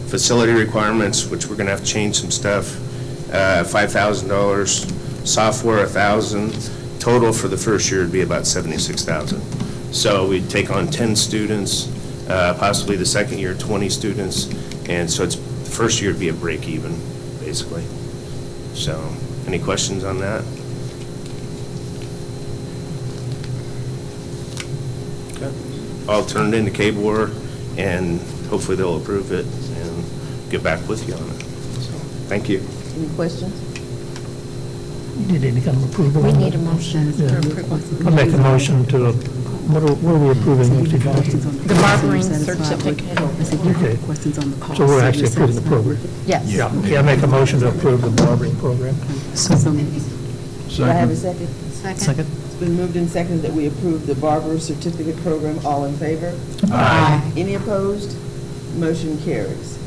facility requirements, which we're going to have to change some stuff, $5,000, software $1,000. Total for the first year would be about $76,000. So we'd take on 10 students, possibly the second year 20 students, and so the first year would be a break even, basically. So, any questions on that? Okay. I'll turn it into K-Board, and hopefully they'll approve it and get back with you on it. So, thank you. Any questions? You need any kind of approval? We on need a that? motion Yeah. for approval. I'll make a motion to, what are we approving? Mr. Johnson? The barbering certificate. Okay. Questions on the cost. So we're actually approving the program? Yes. Yeah, okay, I make a motion to approve the barbering program. Do I have a second? Second? It's been moved and seconded that we approve the barber certificate program. All in favor? Aye. Any opposed? Motion carries.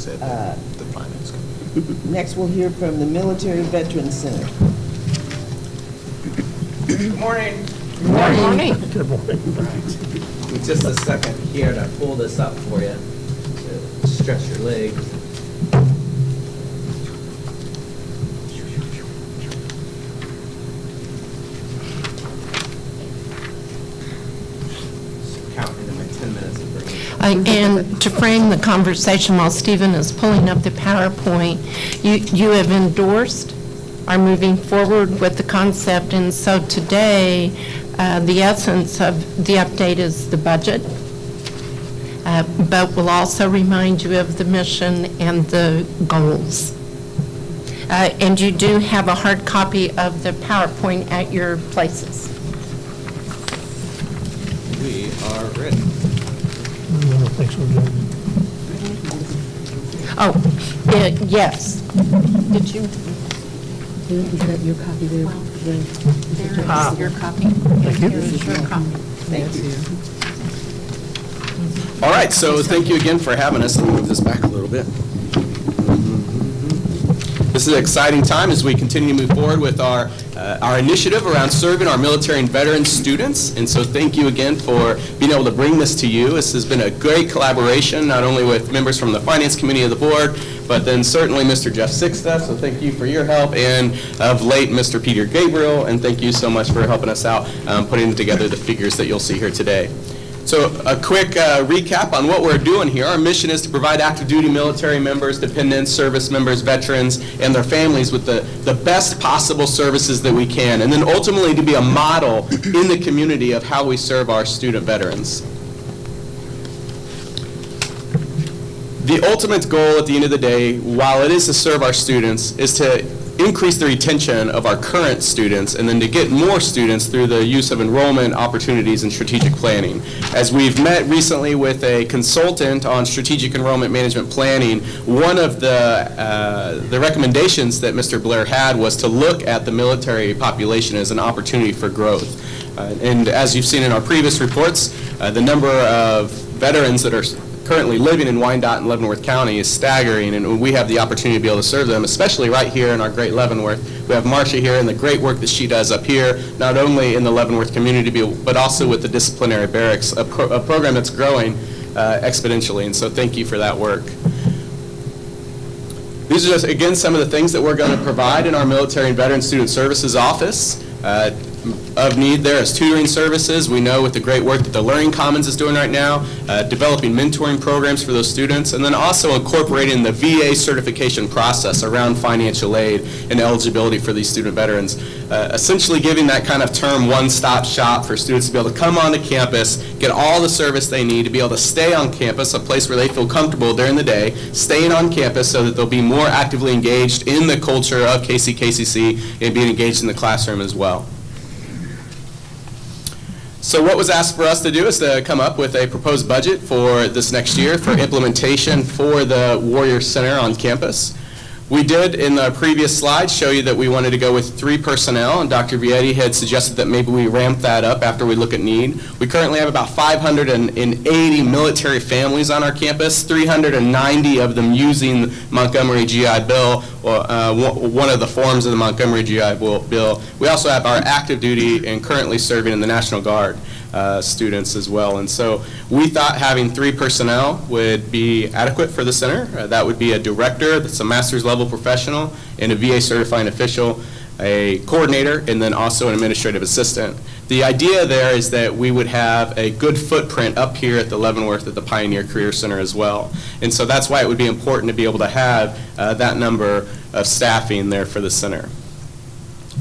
The finance committee. Next, we'll hear from the Military Veterans Center. Good morning. Good morning. Good morning. Just a second here to pull this up for you, to stretch your legs. Counting in my 10 minutes of bringing it. And to frame the conversation while Stephen is pulling up the PowerPoint, you have endorsed are moving forward with the concept, and so today, the essence of the update is the budget, but we'll also remind you of the mission and the goals. And you do have a hard copy of the PowerPoint at your places. We are ready. Thanks for doing Oh, yes. Did you? Is that your copy there? There is your copy. Thank you. Here's your copy. Thank you. All right, so thank you again for having us. Let me move this back a little bit. This is an exciting time as we continue to move forward with our initiative around serving our military and veteran students. And so thank you again for being able to bring this to you. This has been a great collaboration, not only with members from the Finance Committee of the Board, but then certainly Mr. Jeff Sixta, so thank you for your help, and of late, Mr. Peter Gabriel, and thank you so much for helping us out putting together the figures that you'll see here today. So a quick recap on what we're doing here. Our mission is to provide active duty military members, dependents, service members, veterans, and their families with the best possible services that we can, and then ultimately to be a model in the community of how we serve our student veterans. The ultimate goal at the end of the day, while it is to serve our students, is to increase the retention of our current students and then to get more students through the use of enrollment opportunities and strategic planning. As we've met recently with a consultant on strategic enrollment management planning, one of the recommendations that Mr. Blair had was to look at the military population as an opportunity for growth. And as you've seen in our previous reports, the number of veterans that are currently living in Wyandotte and Leavenworth County is staggering, and we have the opportunity to be able to serve them, especially right here in our great Leavenworth. We have Marcia here and the great work that she does up here, not only in the Leavenworth community, but also with the disciplinary barracks, a program that's growing exponentially, and so thank you for that work. These are just, again, some of the things that we're going to provide in our Military and Veteran Student Services office. Of need there is tutoring services. We know with the great work that the Learning Commons is doing right now, developing mentoring programs for those students, and then also incorporating the VA certification process around financial aid and eligibility for these student veterans. Essentially giving that kind of term one-stop shop for students to be able to come onto campus, get all the service they need to be able to stay on campus, a place where they feel comfortable during the day, staying on campus so that they'll be more actively engaged in the culture of KCCC and being engaged in the classroom as well. So what was asked for us to do is to come up with a proposed budget for this next year for implementation for the Warrior Center on campus. We did, in the previous slide, show you that we wanted to go with 3 personnel, and Dr. Vietti had suggested that maybe we ramp that up after we look at need. We currently have about 580 military families on our campus, 390 of them using Montgomery GI Bill, one of the forms of the Montgomery GI Bill. We also have our active duty and currently serving in the National Guard students as well. And so we thought having 3 personnel would be adequate for the center. That would be a director, that's a master's level professional, and a VA certifying official, a coordinator, and then also an administrative assistant. The idea there is that we would have a good footprint up here at the Leavenworth at the Pioneer Career Center as well. And so that's why it would be important to be able to have that number of staffing there for the center.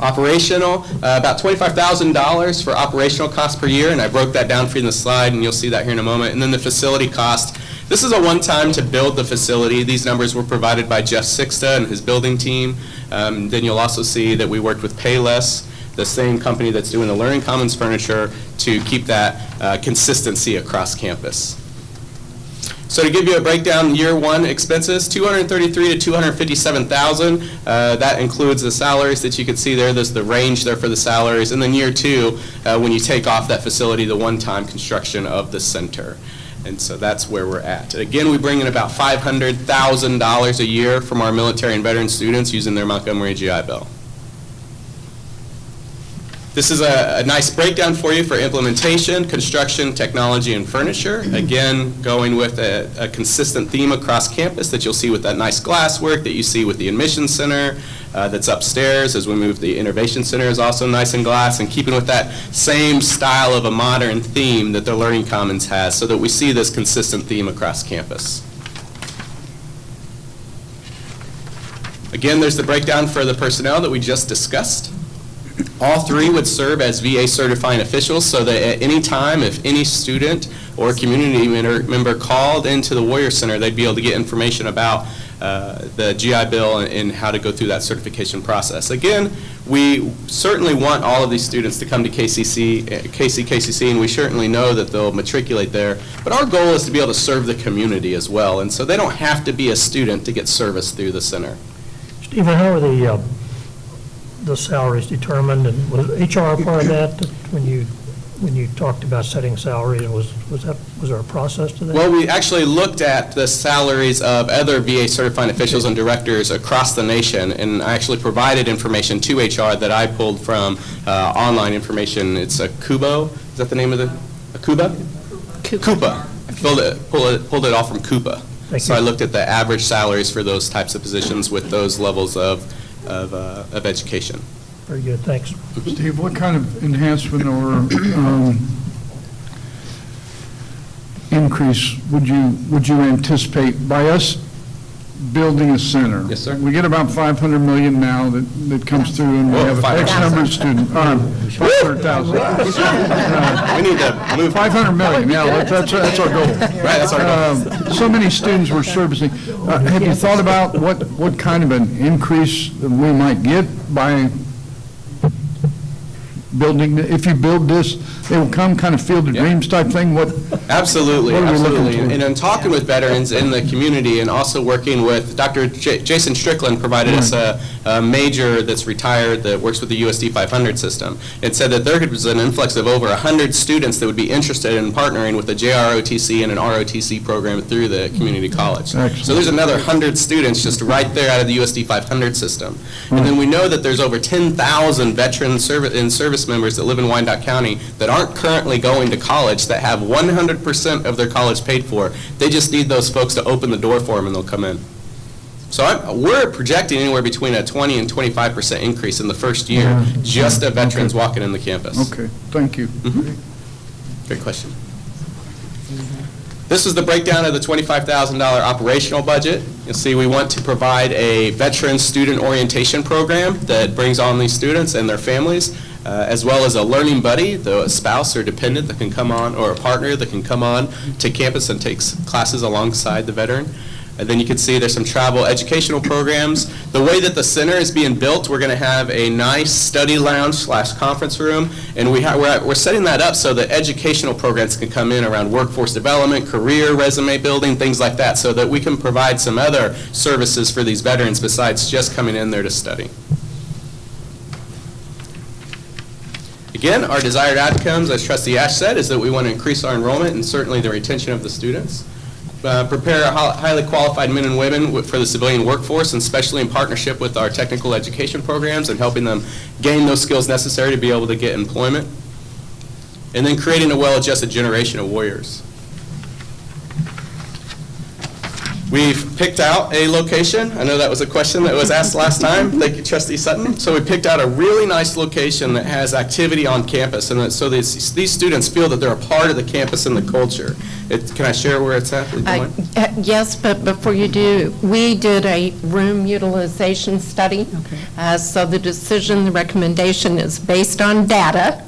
Operational, about $25,000 for operational costs per year, and I broke that down for you in the slide, and you'll see that here in a moment. And then the facility cost. This is a one-time to build the facility. These numbers were provided by Jeff Sixta and his building team. Then you'll also see that we worked with Payless, the same company that's doing the Learning Commons furniture, to keep that consistency across campus. So to give you a breakdown, year 1 expenses, $233,000 to $257,000. That includes the salaries that you can see there. There's the range there for the salaries. And then year 2, when you take off that facility, the one-time construction of the center. And so that's where we're at. Again, we bring in about $500,000 a year from our military and veteran students using their Montgomery GI Bill. This is a nice breakdown for you for implementation, construction, technology, and furniture. Again, going with a consistent theme across campus that you'll see with that nice glasswork that you see with the admission center that's upstairs. As we move, the innovation center is also nice in glass, and keeping with that same style of a modern theme that the Learning Commons has, so that we see this consistent theme across campus. Again, there's the breakdown for the personnel that we just discussed. All 3 would serve as VA certifying officials, so that at any time, if any student or community member called into the Warrior Center, they'd be able to get information about the GI Bill and how to go through that certification process. Again, we certainly want all of these students to come to KCCC, and we certainly know that they'll matriculate there, but our goal is to be able to serve the community as well, and so they don't have to be a student to get service through the center. Stephen, how are the salaries determined, and was HR part of that when you talked about setting salaries? Was there a process to that? Well, we actually looked at the salaries of other VA certifying officials and directors across the nation, and I actually provided information to HR that I pulled from online information. It's a Kubo. Is that the name of the Kuba? Coupa. I pulled it all from Coupa. So I looked at the average salaries for those types of positions with those levels of education. Very good, thanks. Steve, what kind of enhancement or increase would you anticipate by us building a center? Yes, sir. We get about 500 million now that comes through, and we have X number of students. 500,000. We need to move. 500 million, yeah, that's our goal. Right, that's our goal. So many students we're servicing. Have you thought about what kind of an increase we might get by building? If you build this, they will come, kind of Field of Dreams type thing? Absolutely, what are we looking absolutely. for? And in talking with veterans in the community, and also working with Dr. Jason Strickland provided us major that's retired that works with the USD 500 system. It said that there was an influx of over 100 students that would be interested in partnering with a JROTC and an ROTC program through the community college. So there's another 100 students just right there out of the USD 500 system. And then we know that there's over 10,000 veteran and service members that live in Wyandotte County that aren't currently going to college that have 100% of their college paid for. They just need those folks to open the door for them and they'll come in. So we're projecting anywhere between a 20 and 25% increase in the first year, just of veterans walking in the campus. Okay, thank you. Great question. This is the breakdown of the $25,000 operational budget. You'll see we want to provide a veteran student orientation program that brings on these students and their families, as well as a learning buddy, a spouse or dependent that can come on, or a partner that can come on to campus and takes classes alongside the veteran. And then you can see there's some travel educational programs. The way that the center is being built, we're going to have a nice study lounge / conference room, and we're setting that up so that educational programs can come in around workforce development, career, resume building, things like that, so that we can provide some other services for these veterans besides just coming in there to study. Again, our desired outcomes, as Trustee Ash said, is that we want to increase our enrollment and certainly the retention of the students. Prepare highly qualified men and women for the civilian workforce, and especially in partnership with our technical education programs and helping them gain those skills necessary to be able to get employment. And then creating a well-adjusted generation of warriors. We've picked out a location. I know that was a question that was asked last time. Thank you, Trustee Sutton. So we picked out a really nice location that has activity on campus, and so these students feel that they're a part of the campus and the culture. Can I share where it's at? Yes, but before you do, we did a room utilization study. So the decision, the recommendation is based on data.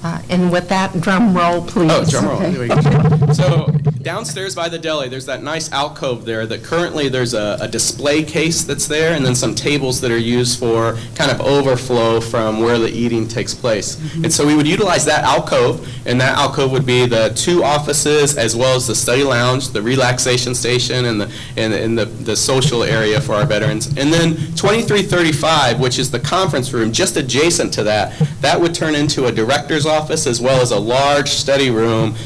And with that, drum roll, please. Oh, drum roll. There we go. So downstairs by the deli, there's that nice alcove there that currently there's a display case that's there, and then some tables that are used for kind of overflow from where the eating takes place. And so we would utilize that alcove, and that alcove would be the 2 offices as well as the study lounge, the relaxation station, and the social area for our veterans. And then 2335, which is the conference room just adjacent to that, that would turn into a director's office as well as a large study room /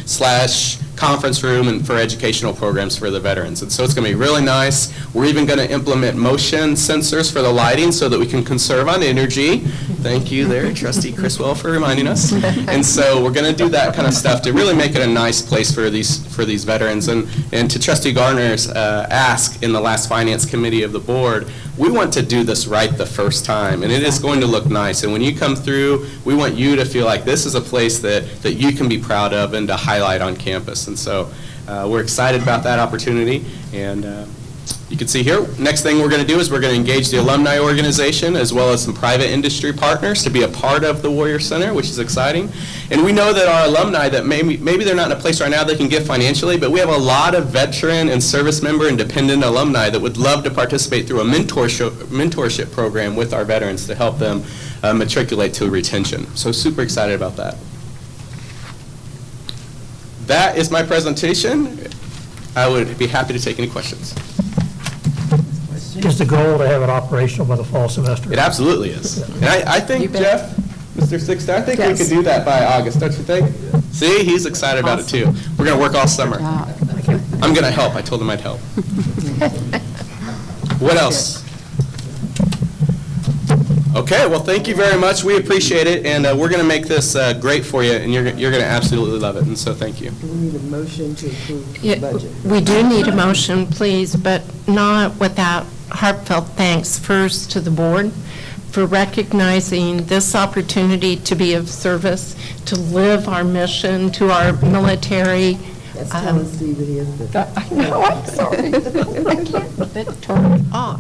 conference room and for educational programs for the veterans. And so it's going to be really nice. We're even going to implement motion sensors for the lighting so that we can conserve on energy. Thank you there, Trustee Criswell, for reminding us. And so we're going to do that kind of stuff to really make it a nice place for these veterans. And to Trustee Garner's ask in the last Finance Committee of the board, we want to do this right the first time, and it is going to look nice. And when you come through, we want you to feel like this is a place that you can be proud of and to highlight on campus. And so we're excited about that opportunity. And you can see here, next thing we're going to do is we're going to engage the alumni organization as well as some private industry partners to be a part of the Warrior Center, which is exciting. And we know that our alumni, that maybe they're not in a place right now they can give financially, but we have a lot of veteran and service member and dependent alumni that would love to participate through a mentorship program with our veterans to help them matriculate to retention. So super excited about that. That is my presentation. I would be happy to take any questions. Is the goal to have it operational by the fall semester? It absolutely is. And I think, Jeff, Mr. Sixter, I think we could do that by August, don't you think? See, he's excited about it too. We're going to work all summer. I'm going to help. I told him I'd help. What else? Okay, well, thank you very much. We appreciate it, and we're going to make this great for you, and you're going to absolutely love it, and so thank you. Do we need a motion to approve the budget? We do need a motion, please, but not without heartfelt thanks first to the board for recognizing this opportunity to be of service, to live our mission to our military. That's telling Steve that he has I know, I'm sorry. I can't turn it off.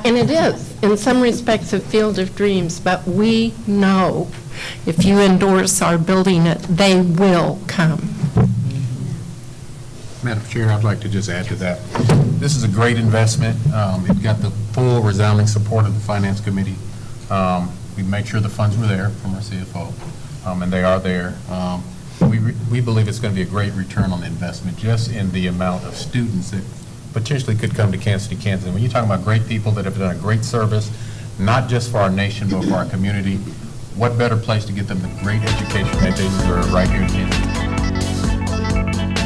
And it is, in some respects, a field of dreams, but we know if you endorse our building it, they will come. Madam Chair, I'd like to just add to that. This is a great investment. It got the full resounding support of the Finance Committee. We made sure the funds were there from our CFO, and they are there. We believe it's going to be a great return on the investment just in the amount of students that potentially could come to Kansas City, Kansas. And when you're talking about great people that have done a great service, not just for our nation, but for our community. What better place to get them the great education that they deserve right here in Kansas City?